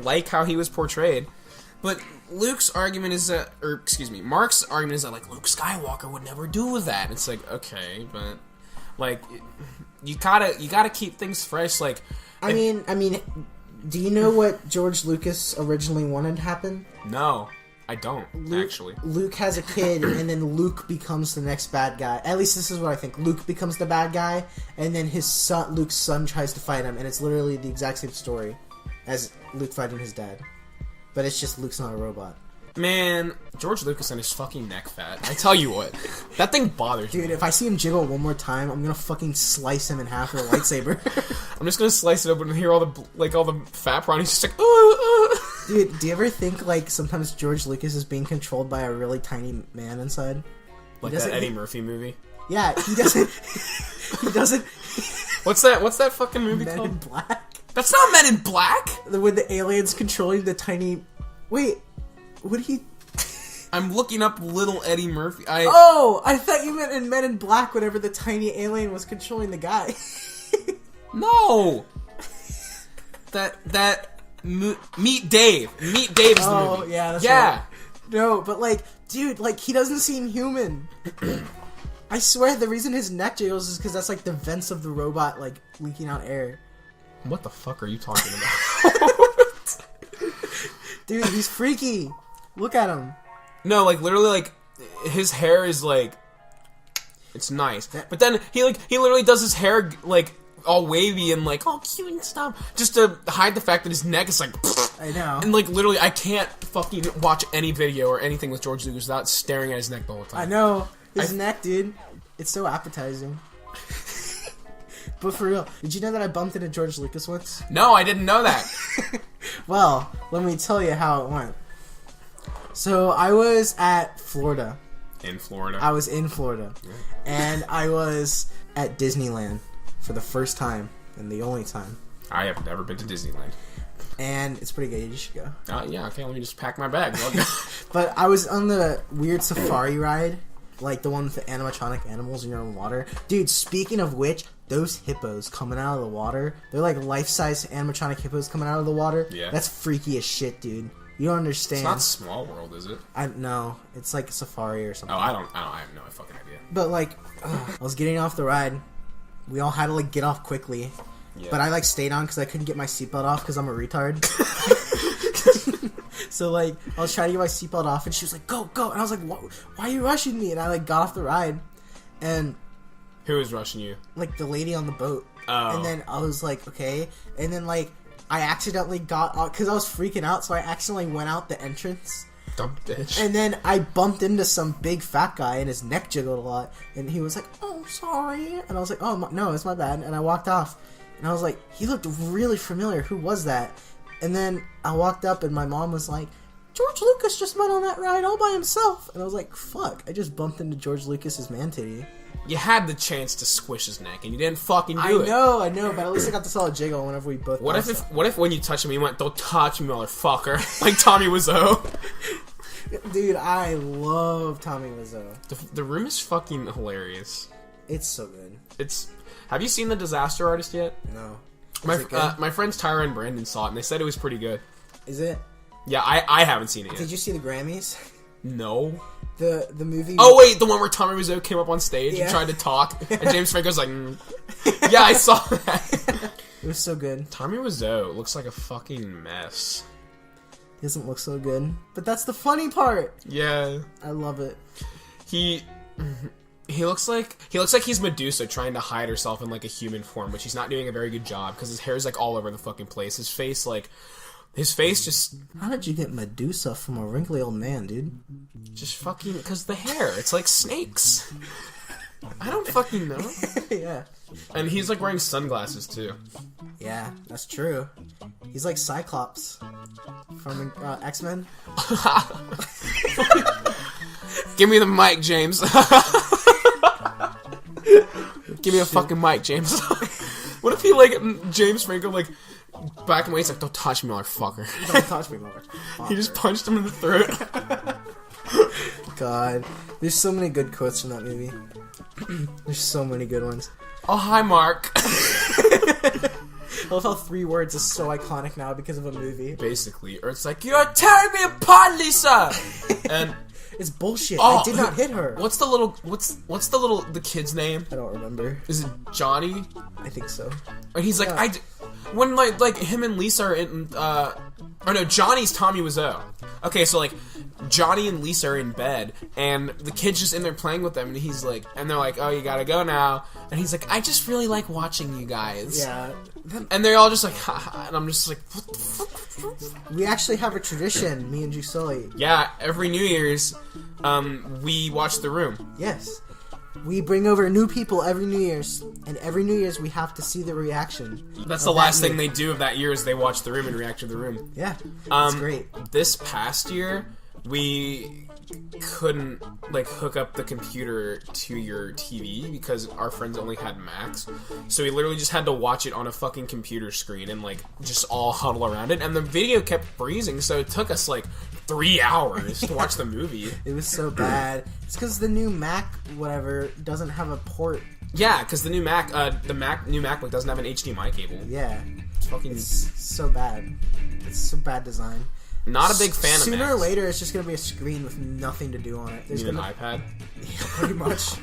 S1: like how he was portrayed. But Luke's argument is that... Or, excuse me, Mark's argument is that, like, Luke Skywalker would never do that. And it's like, okay, but... Like, you gotta keep things fresh, like...
S2: I mean... Do you know what George Lucas originally wanted to happen?
S1: No, I don't, actually.
S2: Luke has a kid, and then Luke becomes the next bad guy. At least this is what I think. Luke becomes the bad guy, and then Luke's son tries to fight him, and it's literally the exact same story as Luke fighting his dad. But it's just Luke's not a robot.
S1: Man, George Lucas and his fucking neck fat. I tell you what, that thing bothers me.
S2: Dude, if I see him jiggle one more time, I'm gonna fucking slice him in half with a lightsaber.
S1: I'm just gonna slice it open and hear all the fat prawn. He's just like, ooh.
S2: Dude, do you ever think like sometimes George Lucas is being controlled by a really tiny man inside?
S1: Like that Eddie Murphy movie?
S2: Yeah, he doesn't. He doesn't.
S1: What's that fucking movie
S2: Men
S1: called?
S2: in Black.
S1: That's not Men in Black.
S2: With the aliens controlling the tiny. Wait. What he?
S1: I'm looking up little Eddie Murphy.
S2: Oh, I thought you meant in Men in Black whenever the tiny alien was controlling the guy.
S1: No. Meet Dave. Meet Dave is the movie.
S2: Oh, yeah, that's
S1: yeah.
S2: right. No, but like, dude, like he doesn't seem human. I swear the reason his neck jiggles is because that's like the vents of the robot like leaking out air.
S1: What the fuck are you talking about?
S2: Dude, he's freaky. Look at him.
S1: No, like literally, like his hair is like, it's nice, but then he literally does his hair like all wavy and like all cute and stuff, just to hide the fact that his neck is like.
S2: I know.
S1: And like literally, I can't fucking watch any video or anything with George Lucas without staring at his neck the whole time.
S2: I know his neck, dude. It's so appetizing. But for real, did you know that I bumped into George Lucas once?
S1: No, I didn't know that.
S2: Well, let me tell you how it went. So, I was at Florida.
S1: In Florida.
S2: I was in Florida. Yeah. And I was at Disneyland for the first time, and the only time.
S1: I have never been to Disneyland.
S2: And it's pretty good, you should go.
S1: Yeah, okay, let me just pack my bag.
S2: But I was on the weird safari ride, like the one with the animatronic animals in your own water. Dude, speaking of which, those hippos coming out of the water, they're like life-size animatronic hippos coming out of the water. Yeah. That's freaky as shit, dude. You don't understand.
S1: It's not Small World, is it?
S2: No, it's like a safari or something.
S1: Oh, I have no fucking idea.
S2: But like, I was getting off the ride. We all had to like get off quickly. Yeah. But I like stayed on because I couldn't get my seatbelt off because I'm a retard. So like, I was trying to get my seatbelt off and she was like, go, go. And I was like, why are you rushing me? And I like got off the ride. And
S1: who was rushing you?
S2: Like the lady on the boat.
S1: Oh.
S2: And then I was like, okay. And then like, I accidentally got out because I was freaking out, so I accidentally went out the entrance.
S1: Dumb bitch.
S2: And then I bumped into some big fat guy, and his neck jiggled a lot. And he was like, "Oh, sorry." And I was like, "Oh no, it's my bad." And I walked off. And I was like, "He looked really familiar. Who was that?" And then I walked up, and my mom was like, "George Lucas just went on that ride all by himself." And I was like, "Fuck!" I just bumped into George Lucas's man titty.
S1: You had the chance to squish his neck, and you didn't fucking do it.
S2: I know, but at least I got to saw a jiggle whenever we both.
S1: What if when you touched him, he went, "Don't touch me, motherfucker," like Tommy Wiseau?
S2: Dude, I love Tommy Wiseau.
S1: The Room is fucking hilarious.
S2: It's so good.
S1: Have you seen The Disaster Artist yet?
S2: No.
S1: My friends Tyra and Brandon saw it, and they said it was pretty good.
S2: Is it?
S1: Yeah, I haven't seen it yet.
S2: Did you see the Grammys?
S1: No.
S2: The movie.
S1: Oh wait, the one where Tommy Wiseau came up on stage and tried to talk, and James Franco's like, "Yeah, I saw that."
S2: It was so good.
S1: Tommy Wiseau looks like a fucking mess.
S2: He doesn't look so good. But that's the funny part.
S1: Yeah.
S2: I love it.
S1: He looks like he's Medusa trying to hide herself in like a human form, but she's not doing a very good job because his hair's like all over the fucking place. His face just
S2: How did you get Medusa from a wrinkly old man, dude?
S1: fucking because the hair. It's like snakes. I don't fucking know.
S2: Yeah.
S1: And he's like wearing sunglasses too.
S2: Yeah, that's true. He's like Cyclops from X-Men.
S1: Give me the mic, James. Give me a fucking mic, James. What if he like James Franco like back away? He's like, "Don't touch me, motherfucker."
S2: Don't touch me, motherfucker.
S1: He just punched him in the throat.
S2: God, there's so many good quotes from that movie. There's so many good ones.
S1: Oh, hi, Mark.
S2: I love how 3 words is so iconic now because of a movie.
S1: Basically, or it's like, "You're tearing me apart, Lisa," and
S2: it's bullshit.
S1: oh,
S2: I did not hit her.
S1: What's the kid's name?
S2: I don't remember.
S1: Is it Johnny?
S2: I think so.
S1: And he's like,
S2: Yeah.
S1: when like him and Lisa are in, or no, Johnny's Tommy Wiseau. Okay, so like, Johnny and Lisa are in bed, and the kid's just in there playing with them, and he's like, and they're like, "Oh, you gotta go now," and he's like, "I just really like watching you guys."
S2: Yeah.
S1: And they're all just like, haha, and I'm just like, what the fuck?
S2: We actually have a tradition, me and Jusoli.
S1: Yeah, every New Year's, we watch The Room.
S2: Yes. We bring over new people every New Year's, and every New Year's we have to see the reaction.
S1: That's the last thing they do of that year is they watch The Room and react to The Room.
S2: Yeah, it's great.
S1: This past year, we couldn't like hook up the computer to your TV because our friends only had Macs, so we literally just had to watch it on a fucking computer screen and like just all huddle around it, and the video kept freezing, so it took us like 3 hours to watch the movie.
S2: It was so bad. It's because the new Mac, whatever, doesn't have a port.
S1: Yeah, because the new new MacBook doesn't have an HDMI cable.
S2: Yeah,
S1: Fucking
S2: it's so bad. It's so bad design.
S1: not a big fan of
S2: Sooner
S1: Macs.
S2: or later, it's just gonna be a screen with nothing to do on it. There's
S1: You mean
S2: gonna
S1: an iPad?
S2: pretty much.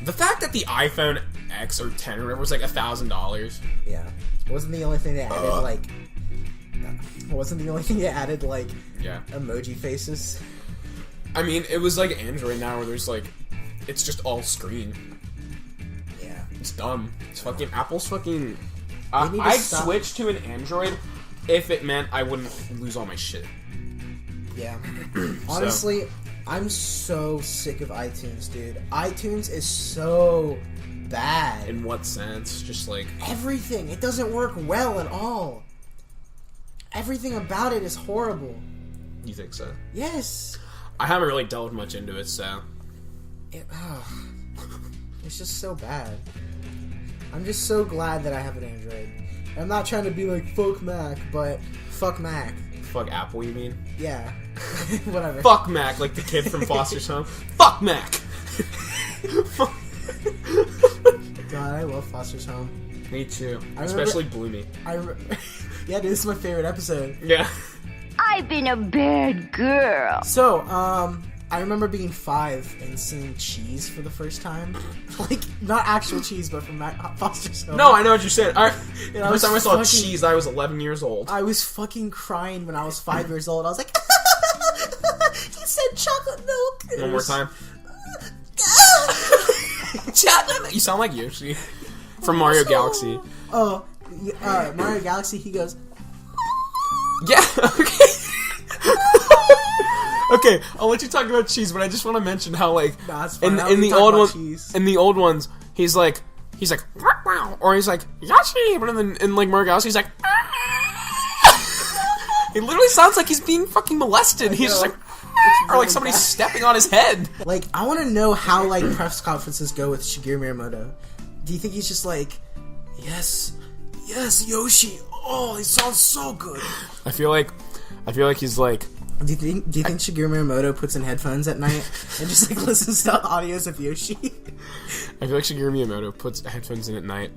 S1: The fact that the iPhone X or 10 or whatever was like $1,000.
S2: Yeah, it wasn't the only thing that added like. It wasn't the only thing that added like
S1: Yeah.
S2: emoji faces.
S1: I mean, it was like Android now where there's like, it's just all screen.
S2: Yeah.
S1: It's dumb. It's fucking, Apple's fucking,
S2: They need to
S1: I'd
S2: stop-
S1: switch to an Android if it meant I wouldn't lose all my shit.
S2: Yeah. Honestly, I'm so sick of iTunes, dude. iTunes is so bad.
S1: In what sense? Just like,
S2: Everything. It doesn't work well at all. Everything about it is horrible.
S1: you think so?
S2: Yes.
S1: I haven't really delved much into it, so.
S2: It's just so bad. I'm just so glad that I have an Android. I'm not trying to be like, fuck Mac, but fuck Mac.
S1: Fuck Apple, you mean?
S2: Yeah. Whatever.
S1: Fuck Mac, like the kid from Foster's Home. Fuck Mac!
S2: God, I love Foster's Home.
S1: Me too.
S2: I
S1: Especially Bloomy.
S2: Yeah, dude, this is my favorite episode.
S1: Yeah.
S3: I've been a bad girl.
S2: So, I remember being 5 and seeing cheese for the first time. Like, not actual cheese, but from Foster's Home.
S1: No, I know what you said. The
S2: I
S1: first time I
S2: was
S1: saw
S2: fucking-
S1: cheese, I was 11 years old.
S2: I was fucking crying when I was 5 years old. I was like, he said chocolate milk. And
S1: One
S2: it
S1: more
S2: was-
S1: time. You sound like Yoshi from Mario Galaxy.
S2: Oh, Mario Galaxy, he goes,
S1: Yeah, okay. Okay, I'll let you talk about cheese, but I just want to mention how like
S2: Nah, it's fine. I
S1: in
S2: don't
S1: the
S2: talk
S1: old
S2: about
S1: one,
S2: cheese.
S1: in the old ones, he's like wow, or he's like Yoshi, but in like Mario Galaxy, he's like he literally sounds like he's being fucking molested. He's just
S2: know.
S1: like or like somebody's stepping on his head.
S2: like, I want to know how, like, press conferences go with Shigeru Miyamoto. Do you think he's just like, yes, Yoshi, oh, he sounds so good.
S1: I feel like he's like.
S2: Do you think Shigeru Miyamoto puts in headphones at night and just like listens to audios of Yoshi?
S1: I feel like Shigeru Miyamoto puts headphones in at night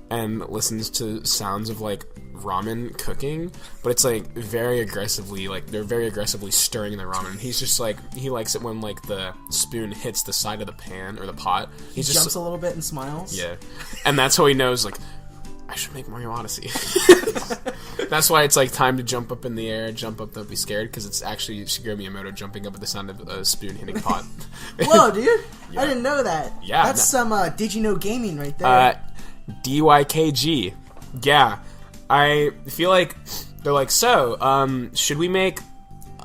S1: and listens to sounds of like ramen cooking, but it's like very aggressively, like they're very aggressively stirring the ramen. He's just like, he likes it when like the spoon hits the side of the pan or the pot.
S2: He
S1: He's
S2: jumps
S1: just
S2: a little bit and smiles.
S1: yeah, and that's how he knows like I should make Mario Odyssey. That's why it's like time to jump up in the air, jump up, don't be scared, because it's actually Shigeru Miyamoto jumping up at the sound of a spoon hitting a pot.
S2: Whoa, dude!
S1: Yeah.
S2: I didn't know that.
S1: Yeah,
S2: that's some Did You Know Gaming right there.
S1: DYKG. Yeah, I feel like they're like, so, should we make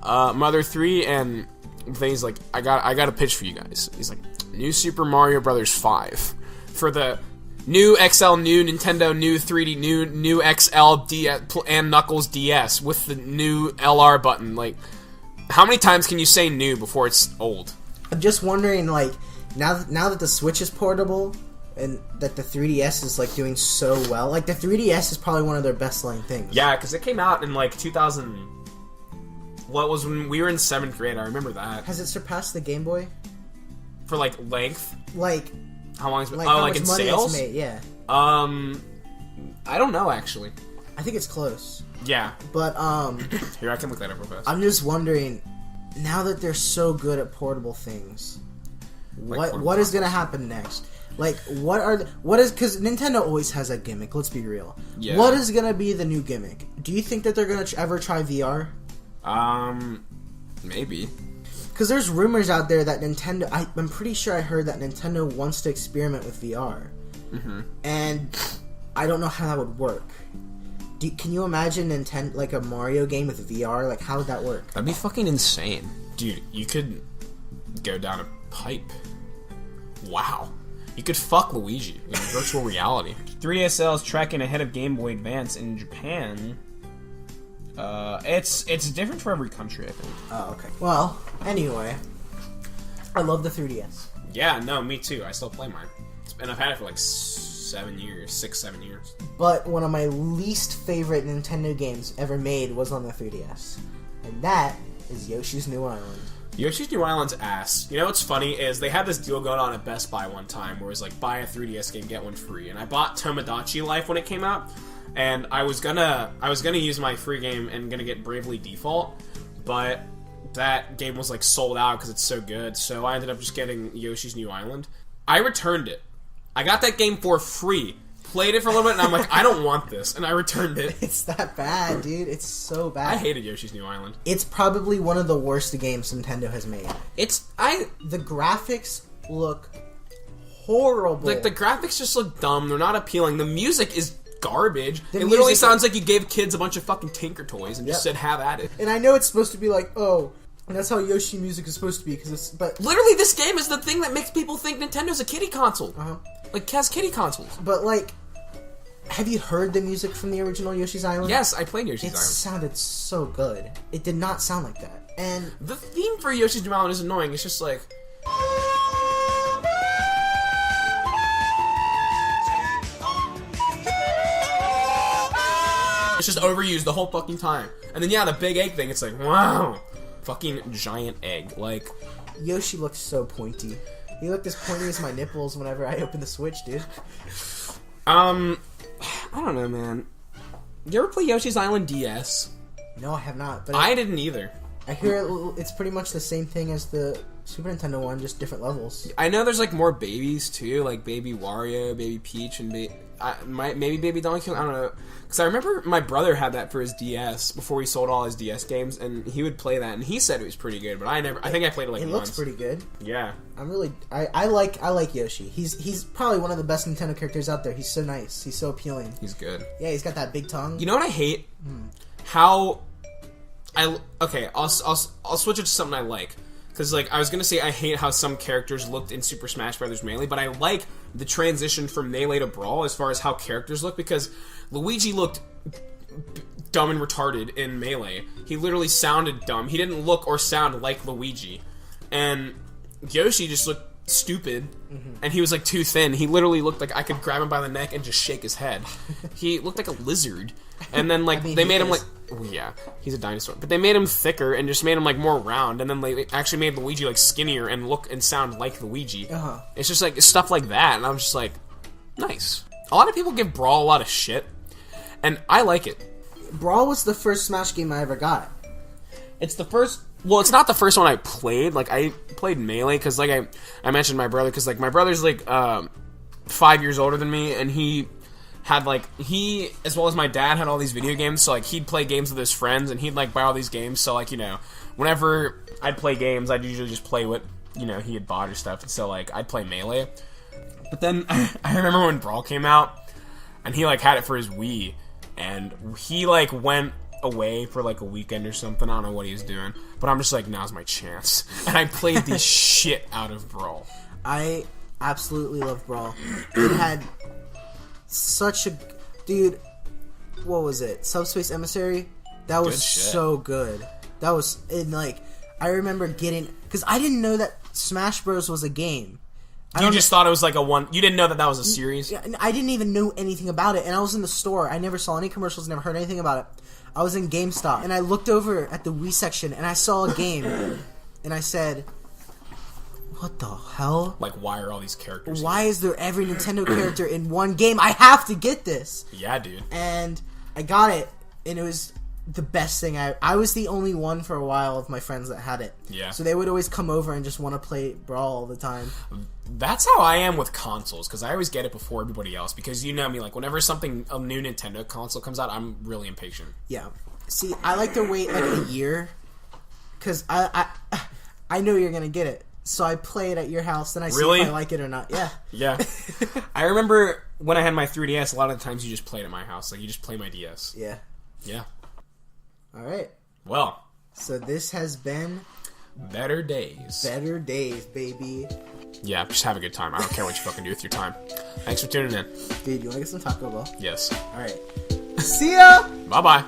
S1: Mother 3? And things like, I got a pitch for you guys. He's like, New Super Mario Brothers 5 for the new XL, new Nintendo, new 3D, new XL DS, and Knuckles DS with the new LR button. Like, how many times can you say new before it's old?
S2: I'm just wondering, like, now that the Switch is portable and that the 3DS is like doing so well, like the 3DS is probably one of their best selling things.
S1: Yeah, because it came out in like 2000. What was when we were in 7th grade? I remember that.
S2: Has it surpassed the Game Boy?
S1: For like length.
S2: Like,
S1: how long has it been?
S2: like
S1: Oh,
S2: how
S1: like
S2: much
S1: in
S2: money
S1: sales?
S2: it's made? Yeah,
S1: I don't know actually.
S2: I think it's close.
S1: Yeah.
S2: But
S1: Here, I can look that up real fast.
S2: I'm just wondering, now that they're so good at portable things, what is gonna happen next? Like, because Nintendo always has a gimmick. Let's be real.
S1: Yeah.
S2: What is gonna be the new gimmick? Do you think that they're gonna ever try VR?
S1: Maybe.
S2: Because there's rumors out there that Nintendo... I'm pretty sure I heard that Nintendo wants to experiment with VR.
S1: Mm-hmm.
S2: And I don't know how that would work. Can you imagine Nintendo, like a Mario game with VR? Like, how would that work?
S1: That'd be fucking insane. Dude, you could go down a pipe. Wow. You could fuck Luigi in virtual reality.
S4: 3DSL is tracking ahead of Game Boy Advance in Japan. It's different for every country, I think.
S2: Oh, okay. Well, anyway. I love the 3DS.
S1: Yeah, no, me too. I still play mine. And I've had it for like 7 years. 6-7 years.
S2: But one of my least favorite Nintendo games ever made was on the 3DS. And that is Yoshi's New Island.
S1: Yoshi's New Island's ass. You know what's funny is they had this deal going on at Best Buy one time where it was like, buy a 3DS game, get one free. And I bought Tomodachi Life when it came out. And I was gonna use my free game and gonna get Bravely Default, but that game was like sold out because it's so good. So I ended up just getting Yoshi's New Island. I returned it. I got that game for free. Played it for a little bit, and I'm like, I don't want this, and I returned it.
S2: It's that bad, dude. It's so bad.
S1: I hated Yoshi's New Island.
S2: It's probably one of the worst games Nintendo has made. The graphics look horrible.
S1: Like, the graphics just look dumb. They're not appealing. The music is garbage.
S2: The
S1: It literally
S2: music-
S1: sounds like you gave kids a bunch of fucking Tinker Toys and just
S2: Yep.
S1: said, have at it.
S2: And I know it's supposed to be like, oh, and that's how Yoshi music is supposed to be, but
S1: Literally, this game is the thing that makes people think Nintendo's a kiddie console.
S2: Uh-huh.
S1: Like, has kiddie consoles.
S2: But like, have you heard the music from the original Yoshi's Island?
S1: Yes, I played Yoshi's
S2: It
S1: Island.
S2: sounded so good. It did not sound like that. And
S1: The theme for Yoshi's New Island is annoying. It's just like... It's just overused the whole fucking time. And then, yeah, the big egg thing, it's like, wow. Fucking giant egg. Like,
S2: Yoshi looks so pointy. He looked as pointy as my nipples whenever I opened the Switch, dude.
S1: I don't know, man. You ever play Yoshi's Island DS?
S2: No, I have not. But
S1: I didn't either.
S2: I hear it's pretty much the same thing as the Super Nintendo one, just different levels.
S1: I know there's like more babies too, like Baby Wario, Baby Peach, and maybe Baby Donkey Kong. I don't know, because I remember my brother had that for his DS before he sold all his DS games, and he would play that, and he said it was pretty good. But I think I played it like
S2: It
S1: once.
S2: looks pretty good.
S1: Yeah.
S2: I like Yoshi. He's probably one of the best Nintendo characters out there. He's so nice. He's so appealing.
S1: He's good.
S2: Yeah, he's got that big tongue.
S1: You know what I hate? How I'll switch it to something I like. Because, like, I was going to say I hate how some characters looked in Super Smash Bros. Melee, but I like the transition from Melee to Brawl as far as how characters look, because Luigi looked dumb and retarded in Melee. He literally sounded dumb. He didn't look or sound like Luigi. And Yoshi just looked stupid, and he was, like, too thin. He literally looked like I could grab him by the neck and just shake his head. He looked like a lizard. And then, like,
S2: I mean,
S1: they
S2: he
S1: made him,
S2: is.
S1: like... Well, yeah, he's a dinosaur. But they made him thicker and just made him, like, more round. And then they actually made Luigi, like, skinnier and look and sound like Luigi.
S2: Uh-huh.
S1: It's just, like, stuff like that. And I'm just like, nice. A lot of people give Brawl a lot of shit. And I like it.
S2: Brawl was the first Smash game I ever got.
S1: It's the first... Well, it's not the first one I played. Like, I played Melee because, like, I mentioned my brother. Because, like, my brother's, like, 5 years older than me. And he had like he, as well as my dad, had all these video games. So like he'd play games with his friends, and he'd like buy all these games. So like whenever I'd play games, I'd usually just play what he had bought or stuff. And so like I'd play Melee. But then I remember when Brawl came out, and he like had it for his Wii, and he like went away for like a weekend or something. I don't know what he was doing, but I'm just like, now's my chance, and I played the shit out of Brawl.
S2: I absolutely love Brawl. It had such a dude. What was it? Subspace Emissary. That was
S1: Good shit.
S2: so good. That was like I remember getting because I didn't know that Smash Bros was a game.
S1: You just thought it was like you didn't know that was a series?
S2: Yeah, I didn't even know anything about it, and I was in the store. I never saw any commercials, never heard anything about it. I was in GameStop, and I looked over at the Wii section, and I saw a game, and I said, what the hell?
S1: Like, why are all these characters
S2: Why is there every Nintendo character in one game? I have to get this!
S1: Yeah, dude.
S2: And I got it, and it was the best thing. I was the only one for a while of my friends that had it.
S1: Yeah.
S2: So they would always come over and just want to play Brawl all the time.
S1: That's how I am with consoles, because I always get it before everybody else, because you know me, like, whenever a new Nintendo console comes out, I'm really impatient.
S2: Yeah. See, I like to wait like a year, because I know you're going to get it. So I play it at your house, then I see if I like it or not. Yeah.
S1: Yeah. I remember when I had my 3DS, a lot of the times you just played at my house. Like, you just play my DS.
S2: Yeah.
S1: Yeah.
S2: Alright.
S1: Well.
S2: So this has been...
S1: Better Days.
S2: Better Days, baby.
S1: Yeah, just have a good time. I don't care what you fucking do with your time. Thanks for tuning in.
S2: Dude, you want to get some Taco Bell?
S1: Yes.
S2: Alright. See ya!
S1: Bye-bye.